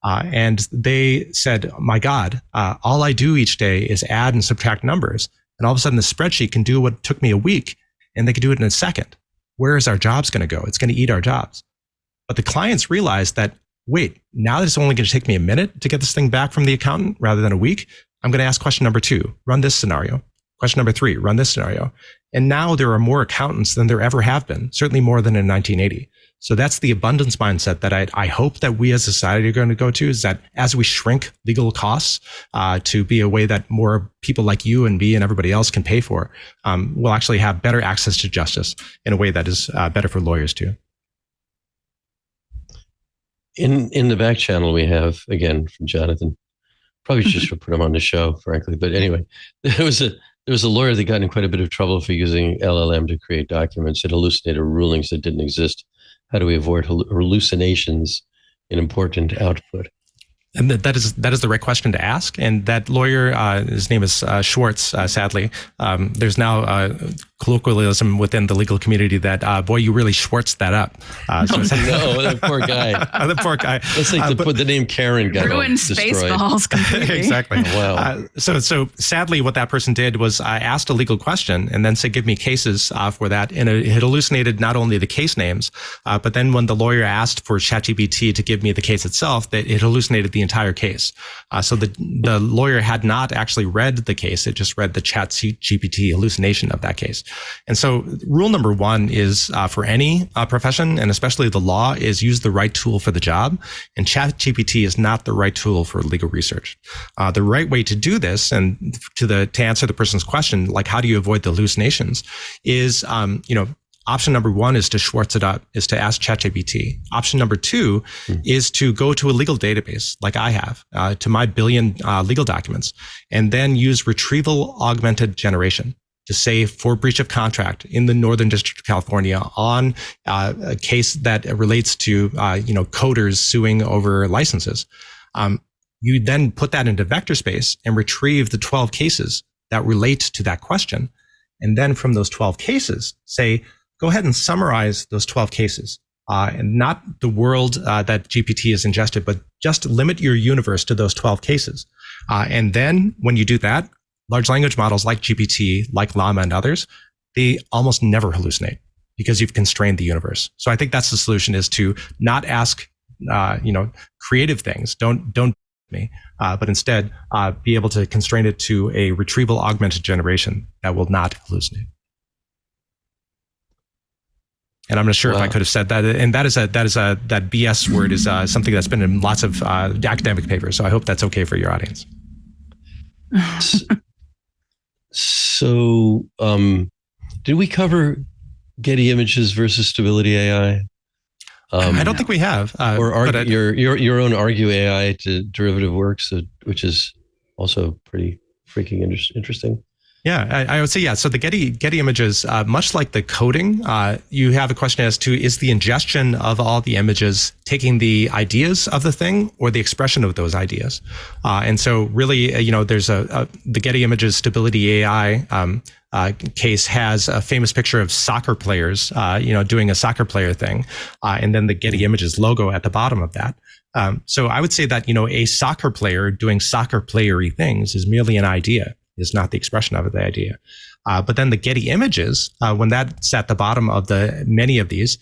And they said, my God, all I do each day is add and subtract numbers. And all of a sudden the spreadsheet can do what took me a week, and they can do it in a second. Where is our jobs going to go? It's going to eat our jobs. But the clients realized that, wait, now that it's only going to take me a minute to get this thing back from the accountant rather than a week, I'm going to ask question number 2, run this scenario. Question number 3, run this scenario. And now there are more accountants than there ever have been, certainly more than in 1980. So that's the abundance mindset that I hope that we as a society are going to go to, is that as we shrink legal costs to be a way that more people like you and me and everybody else can pay for, we'll actually have better access to justice in a way that is better for lawyers too. In the back channel we have, again, from Jonathan, probably just should put him on the show, frankly. But anyway, there was a lawyer that got in quite a bit of trouble for using LLM to create documents that hallucinated rulings that didn't exist. How do we avoid hallucinations in important output? And that is the right question to ask. And that lawyer, his name is Schwartz, sadly. There's now colloquialism within the legal community that, boy, you really Schwartzed that up. No, that poor guy. The poor guy. It's like to put the name Karen got ruined destroyed. Spaceballs completely. Exactly. Wow. So sadly, what that person did was I asked a legal question and then said, give me cases for that. And it hallucinated not only the case names, but then when the lawyer asked for ChatGPT to give me the case itself, that it hallucinated the entire case. So the lawyer had not actually read the case. It just read the ChatGPT hallucination of that case. And so rule number 1 is for any profession, and especially the law, is use the right tool for the job. And ChatGPT is not the right tool for legal research. The right way to do this, and to answer the person's question, like how do you avoid the hallucinations, is option number 1 is to Schwartz it up, is to ask ChatGPT. Option number 2 is to go to a legal database like I have, to my billion legal documents, and then use retrieval augmented generation to say, for breach of contract in the Northern District of California on a case that relates to coders suing over licenses. You then put that into vector space and retrieve the 12 cases that relate to that question. And then from those 12 cases, say, go ahead and summarize those 12 cases, and not the world that GPT has ingested, but just limit your universe to those 12 cases. And then when you do that, large language models like GPT, like Llama and others, they almost never hallucinate because you've constrained the universe. So I think that's the solution, is to not ask, creative things. Don't me, but instead be able to constrain it to a retrieval augmented generation that will not hallucinate. And I'm not sure if I could have said that. And that BS word is something that's been in lots of academic papers. So I hope that's okay for your audience. So, did we cover Getty Images versus Stability AI? I don't think we have. Your own Argue AI to derivative works, which is also pretty freaking interesting. Yeah, I would say, yeah. So the Getty images, much like the coding, you have a question as to, is the ingestion of all the images taking the ideas of the thing or the expression of those ideas? And so really, there's the Getty Images Stability AI case has a famous picture of soccer players, doing a soccer player thing, and then the Getty Images logo at the bottom of that. So I would say that, a soccer player doing soccer playery things is merely an idea, is not the expression of the idea. But then the Getty Images, when that's at the bottom of the many of these,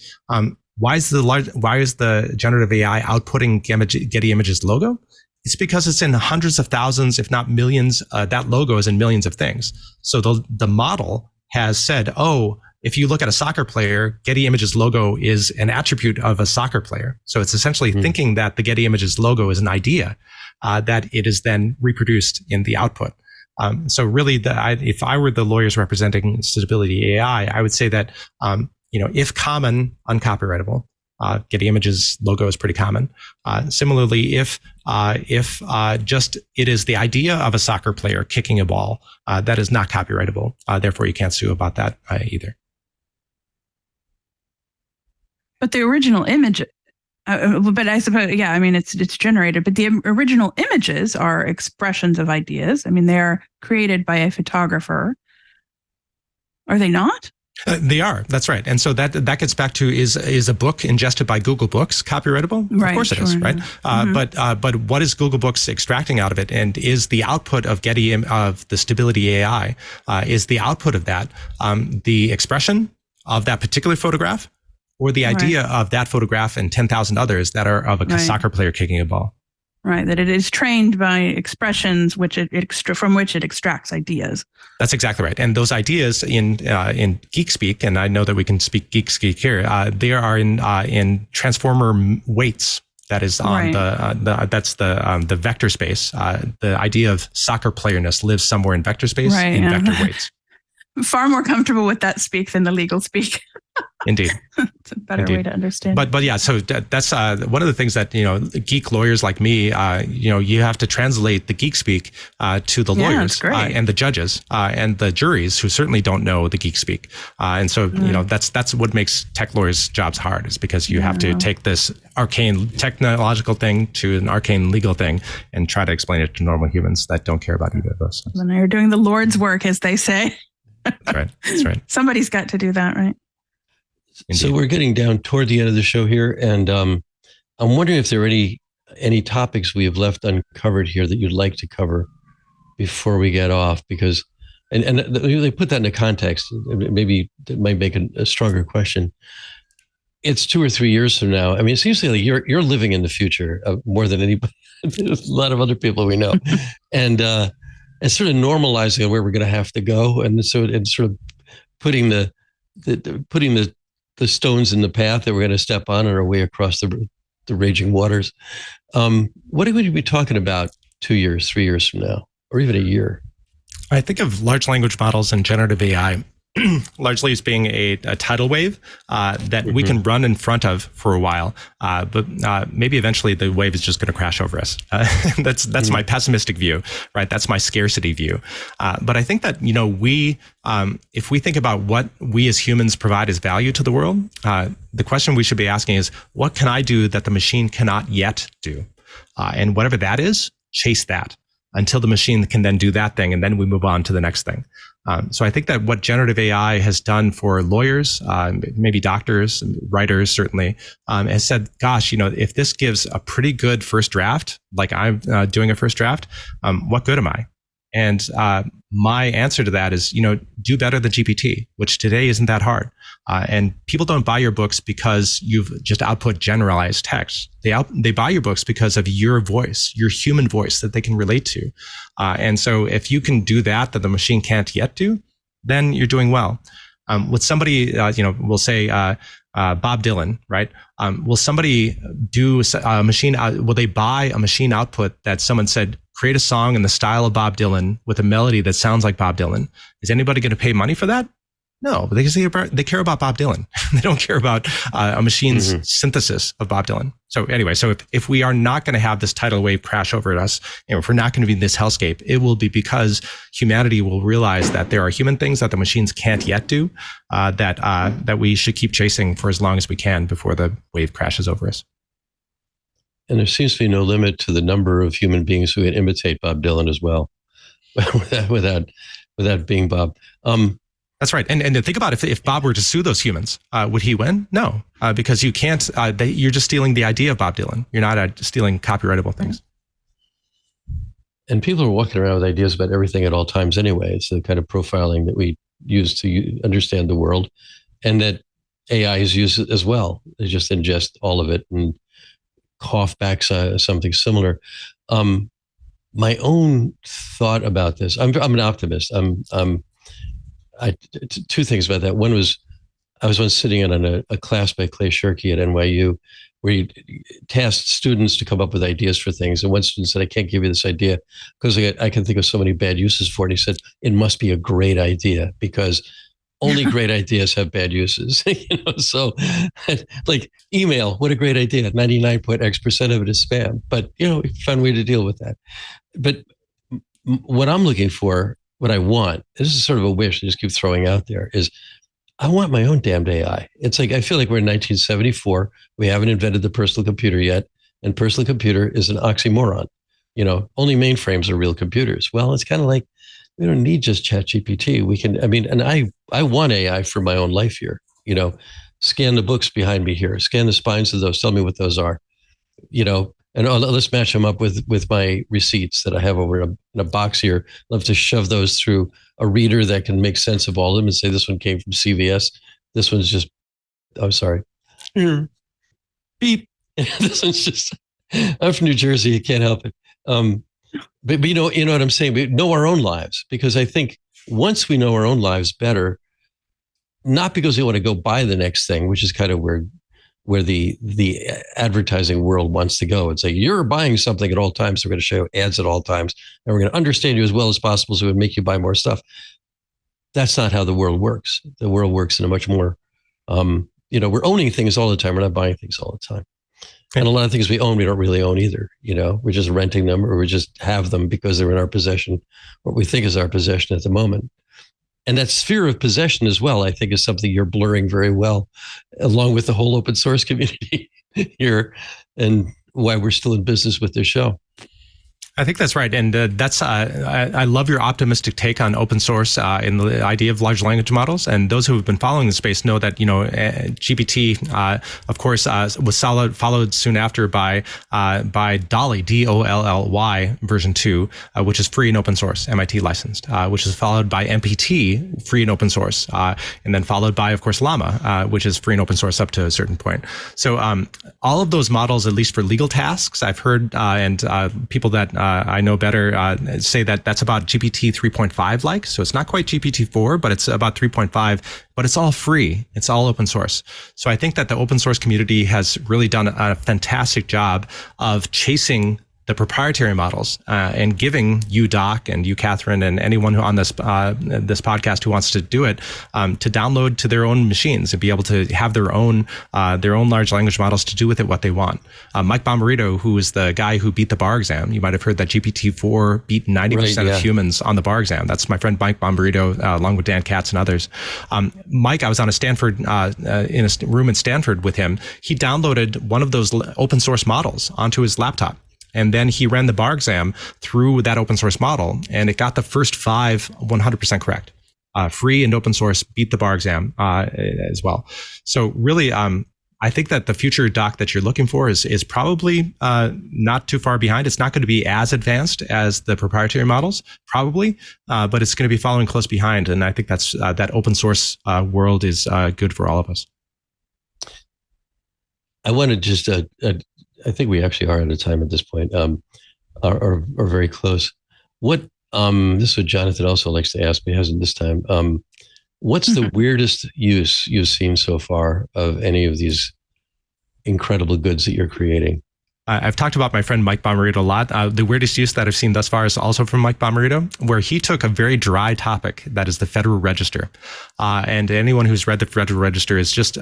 why is the generative AI outputting Getty Images logo? It's because it's in hundreds of thousands, if not millions. That logo is in millions of things. So the model has said, oh, if you look at a soccer player, Getty Images logo is an attribute of a soccer player. So it's essentially thinking that the Getty Images logo is an idea that it is then reproduced in the output. So really, if I were the lawyers representing Stability AI, I would say that if common, uncopyrightable. Getty Images logo is pretty common. Similarly, if just it is the idea of a soccer player kicking a ball, that is not copyrightable. Therefore, you can't sue about that either. But the original image, but I suppose, yeah, I mean, it's generated, but the original images are expressions of ideas. I mean, they're created by a photographer. Are they not? They are. That's right. And so that gets back to is a book ingested by Google Books copyrightable? Right, of course it is, right? But what is Google Books extracting out of it? And is the output of of the Stability AI, is the output of that the expression of that particular photograph, or the idea of that photograph and 10,000 others that are of a soccer player kicking a ball? Right, that it is trained by expressions from which it extracts ideas. That's exactly right. And those ideas in geek speak, and I know that we can speak geek speak here, they are in transformer weights. That is on the vector space. The idea of soccer playerness lives somewhere in vector space in vector weights. Far more comfortable with that speak than the legal speak. Indeed. It's a better way to understand. But yeah, so that's one of the things that, geek lawyers like me, you have to translate the geek speak to the lawyers and the judges and the juries who certainly don't know the geek speak. And so, that's what makes tech lawyers' jobs hard, is because you have to take this arcane technological thing to an arcane legal thing and try to explain it to normal humans that don't care about either of those things. When you're doing the Lord's work, as they say. That's right. Somebody's got to do that, right? Indeed. So we're getting down toward the end of the show here, and I'm wondering if there are any topics we have left uncovered here that you'd like to cover before we get off, because and they put that into context. Maybe that might make a stronger question. It's 2 or 3 years from now. I mean, it seems to me like you're living in the future more than anybody. There's a lot of other people we know, and sort of normalizing where we're going to have to go, and sort of putting the stones in the path that we're going to step on our way across the raging waters. What are we going to be talking about 2 years, 3 years from now, or even a year? I think of large language models and generative AI largely as being a tidal wave that we can run in front of for a while, but maybe eventually the wave is just going to crash over us. That's my pessimistic view, right? That's my scarcity view. But I think that we, if we think about what we as humans provide as value to the world, the question we should be asking is, what can I do that the machine cannot yet do? And whatever that is, chase that until the machine can then do that thing, and then we move on to the next thing. So I think that what generative AI has done for lawyers, maybe doctors, writers certainly, has said, gosh, if this gives a pretty good first draft, like I'm doing a first draft, what good am I? And my answer to that is, do better than GPT, which today isn't that hard. And people don't buy your books because you've just output generalized text. They buy your books because of your voice, your human voice that they can relate to. And so if you can do that the machine can't yet do, then you're doing well. With somebody, we'll say Bob Dylan, right? Will somebody do a machine? Will they buy a machine output that someone said, create a song in the style of Bob Dylan with a melody that sounds like Bob Dylan? Is anybody going to pay money for that? No, but they care about Bob Dylan. They don't care about a machine's synthesis of Bob Dylan. So anyway, so if we are not going to have this tidal wave crash over us, if we're not going to be in this hellscape, it will be because humanity will realize that there are human things that the machines can't yet do, that we should keep chasing for as long as we can before the wave crashes over us. And there seems to be no limit to the number of human beings who can imitate Bob Dylan as well, without being Bob. That's right. And think about if Bob were to sue those humans, would he win? No, because you can't. You're just stealing the idea of Bob Dylan. You're not stealing copyrightable things. And people are walking around with ideas about everything at all times anyway. It's the kind of profiling that we use to understand the world, and that AI is used as well. They just ingest all of it and cough back something similar. My own thought about this, I'm an optimist. Two things about that. One was, I was once sitting in on a class by Clay Shirky at NYU where he tasked students to come up with ideas for things. And one student said, I can't give you this idea because I can think of so many bad uses for it. And he said, it must be a great idea because only great ideas have bad uses. So like email, what a great idea. 99.x% of it is spam. But, fun way to deal with that. But what I'm looking for, what I want, this is sort of a wish I just keep throwing out there, is I want my own damned AI. It's like, I feel like we're in 1974. We haven't invented the personal computer yet. And personal computer is an oxymoron. Only mainframes are real computers. Well, it's kind of like, we don't need just ChatGPT. We can, and I want AI for my own life here. Scan the books behind me here, scan the spines of those, tell me what those are, and let's match them up with my receipts that I have over in a box here. I'd love to shove those through a reader that can make sense of all of them and say, this one came from CVS. This one's just, sorry. Beep. This one's just, I'm from New Jersey. I can't help it. But you know what I'm saying? We know our own lives, because I think once we know our own lives better, not because we want to go buy the next thing, which is kind of where the advertising world wants to go. It's like, you're buying something at all times. So we're going to show you ads at all times, and we're going to understand you as well as possible, so it would make you buy more stuff. That's not how the world works. The world works in a much more, we're owning things all the time. We're not buying things all the time. And a lot of things we own, we don't really own either. We're just renting them, or we just have them because they're in our possession, what we think is our possession at the moment. And that sphere of possession as well, I think, is something you're blurring very well, along with the whole open source community here, and why we're still in business with this show. I think that's right. And I love your optimistic take on open source in the idea of large language models. And those who have been following the space know that, GPT, of course, was followed soon after by Dolly, DOLLY version 2, which is free and open source, MIT licensed, which is followed by MPT, free and open source, and then followed by, of course, Llama, which is free and open source up to a certain point. So all of those models, at least for legal tasks, I've heard, and people that I know better say that that's about GPT 3.5 like. So it's not quite GPT 4, but it's about 3.5, but it's all free. It's all open source. So I think that the open source community has really done a fantastic job of chasing the proprietary models and giving you, Doc, and you, Katherine, and anyone who on this podcast who wants to do it to download to their own machines and be able to have their own large language models to do with it what they want. Mike Bomarito, who is the guy who beat the bar exam, you might have heard that GPT-4 beat 90% of humans on the bar exam. That's my friend Mike Bomarito, along with Dan Katz and others. Mike, I was on a Stanford in a room in Stanford with him. He downloaded one of those open source models onto his laptop. And then he ran the bar exam through that open source model, and it got the first 5 100% correct. Free and open source beat the bar exam as well. So really, I think that the future, Doc, that you're looking for is probably not too far behind. It's not going to be as advanced as the proprietary models, probably, but it's going to be following close behind. And I think that's that open source world is good for all of us. I want to just I think we actually are out of time at this point, or very close. What this is what Jonathan also likes to ask, but he hasn't this time. What's the weirdest use you've seen so far of any of these incredible goods that you're creating? I've talked about my friend Mike Bomarito a lot. The weirdest use that I've seen thus far is also from Mike Bomarito, where he took a very dry topic, that is the Federal Register. And anyone who's read the Federal Register is just,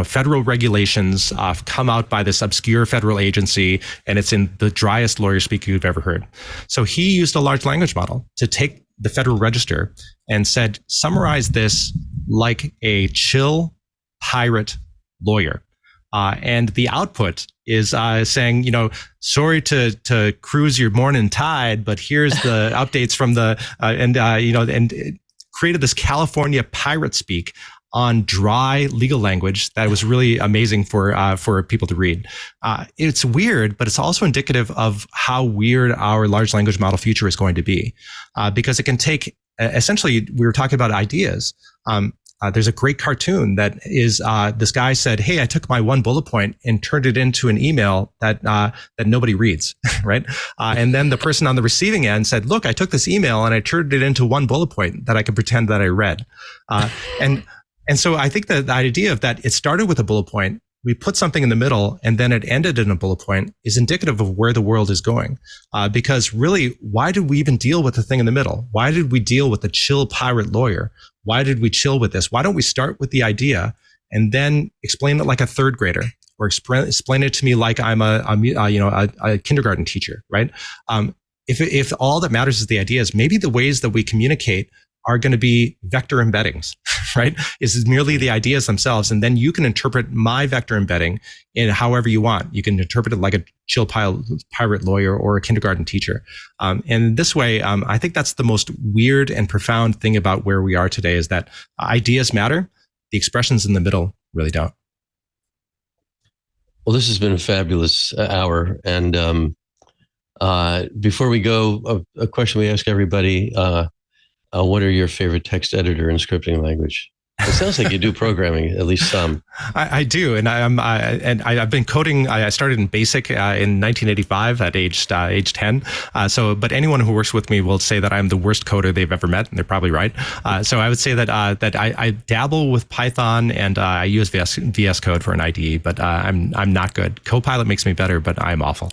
federal regulations come out by this obscure federal agency, and it's in the driest lawyer speak you've ever heard. So he used a large language model to take the Federal Register and said, summarize this like a chill pirate lawyer. And the output is saying, sorry to cruise your morning tide, but here's the updates from the and it created this California pirate speak on dry legal language that was really amazing for people to read. It's weird, but it's also indicative of how weird our large language model future is going to be, because it can take essentially, we were talking about ideas. There's a great cartoon that is this guy said, hey, I took my one bullet point and turned it into an email that nobody reads, right? And then the person on the receiving end said, look, I took this email and I turned it into one bullet point that I could pretend that I read. And so I think that the idea of that, it started with a bullet point, we put something in the middle, and then it ended in a bullet point is indicative of where the world is going. Because really, why did we even deal with the thing in the middle? Why did we deal with the chill pirate lawyer? Why did we chill with this? Why don't we start with the idea and then explain it like a third grader, or explain it to me like I'm a kindergarten teacher, right? If all that matters is the ideas, maybe the ways that we communicate are going to be vector embeddings, right? Is merely the ideas themselves. And then you can interpret my vector embedding in however you want. You can interpret it like a chill pirate lawyer or a kindergarten teacher. And this way, I think that's the most weird and profound thing about where we are today, is that ideas matter. The expressions in the middle really don't. Well, this has been a fabulous hour. And before we go, a question we ask everybody, what are your favorite text editor and scripting language? It sounds like you do programming, at least some. I do, and I've been coding. I started in BASIC in 1985 at age 10. But anyone who works with me will say that I'm the worst coder they've ever met, and they're probably right. So I would say that I dabble with Python, and I use VS Code for an IDE, but I'm not good. Copilot makes me better, but I'm awful.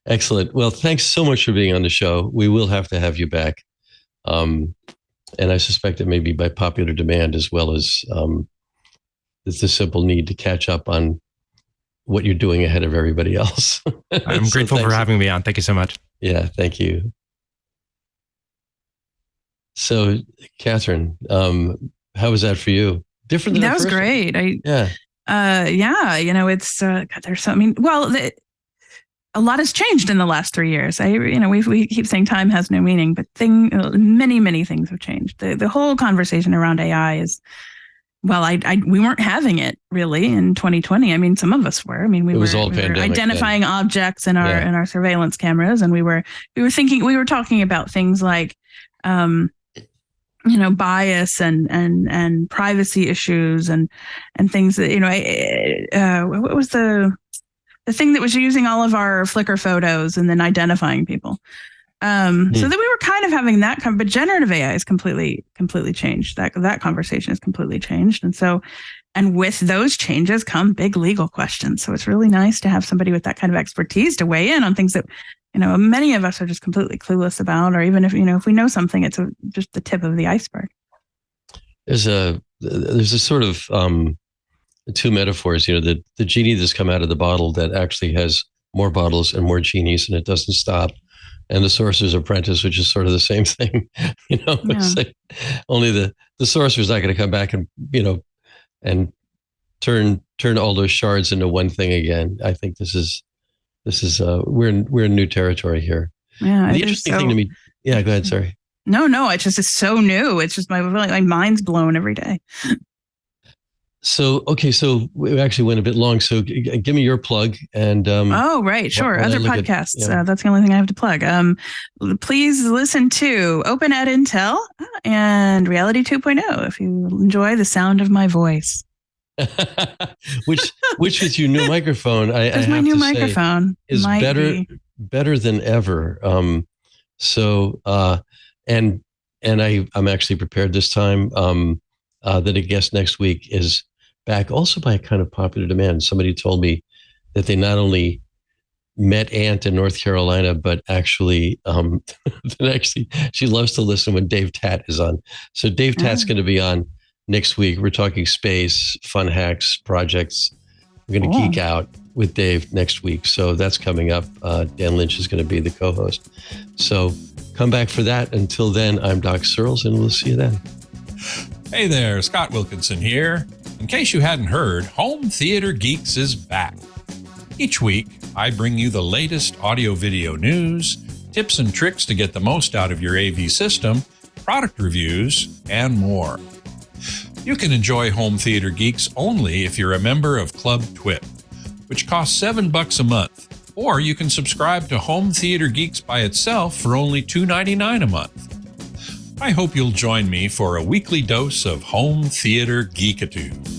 Excellent. Well, thanks so much for being on the show. We will have to have you back. And I suspect it may be by popular demand, as well as the simple need to catch up on what you're doing ahead of everybody else. I'm grateful for having me on. Thank you so much. Yeah, thank you. So, Katherine, how was that for you? Different than that was great. It's there's something. A lot has changed in the last 3 years. We keep saying time has no meaning, but many things have changed. The whole conversation around AI is, we weren't having it really in 2020. I mean, some of us were. I mean, we were identifying objects in our surveillance cameras, and we were talking about things like, bias and privacy issues and things that, what was the thing that was using all of our Flickr photos and then identifying people. So that we were kind of having that, but generative AI is completely changed. That conversation has completely changed. And with those changes come big legal questions. So it's really nice to have somebody with that kind of expertise to weigh in on things that, many of us are just completely clueless about, or even if we know something, it's just the tip of the iceberg. There's a sort of, two metaphors, the genie that's come out of the bottle that actually has more bottles and more genies, and it doesn't stop. And the sorcerer's apprentice, which is sort of the same thing. It's like only the sorcerer's not going to come back and turn all those shards into one thing again. I think this is we're in new territory here. Yeah, the interesting thing to me. Yeah, go ahead. Sorry. No, it's so new. It's just my mind's blown every day. So we actually went a bit long. So give me your plug and. Right, sure. Other podcasts. That's the only thing I have to plug. Please listen to Open Ed Intel and Reality 2.0 if you enjoy the sound of my voice. which with your new microphone, my new microphone is better than ever. And I'm actually prepared this time. That a guest next week is back, also by a kind of popular demand. Somebody told me that they not only met Ant in North Carolina, but actually, she loves to listen when Dave Tatt is on. So Dave Tatt's going to be on next week. We're talking space, fun hacks, projects. We're going to geek out with Dave next week. So that's coming up. Dan Lynch is going to be the co-host. So come back for that. Until then, I'm Doc Searls, and we'll see you then. Hey there, Scott Wilkinson here. In case you hadn't heard, Home Theater Geeks is back. Each week, I bring you the latest audio-video news, tips and tricks to get the most out of your AV system, product reviews, and more. You can enjoy Home Theater Geeks only if you're a member of Club TWiT, which costs $7 a month, or you can subscribe to Home Theater Geeks by itself for only $2.99 a month. I hope you'll join me for a weekly dose of home theater geekitude.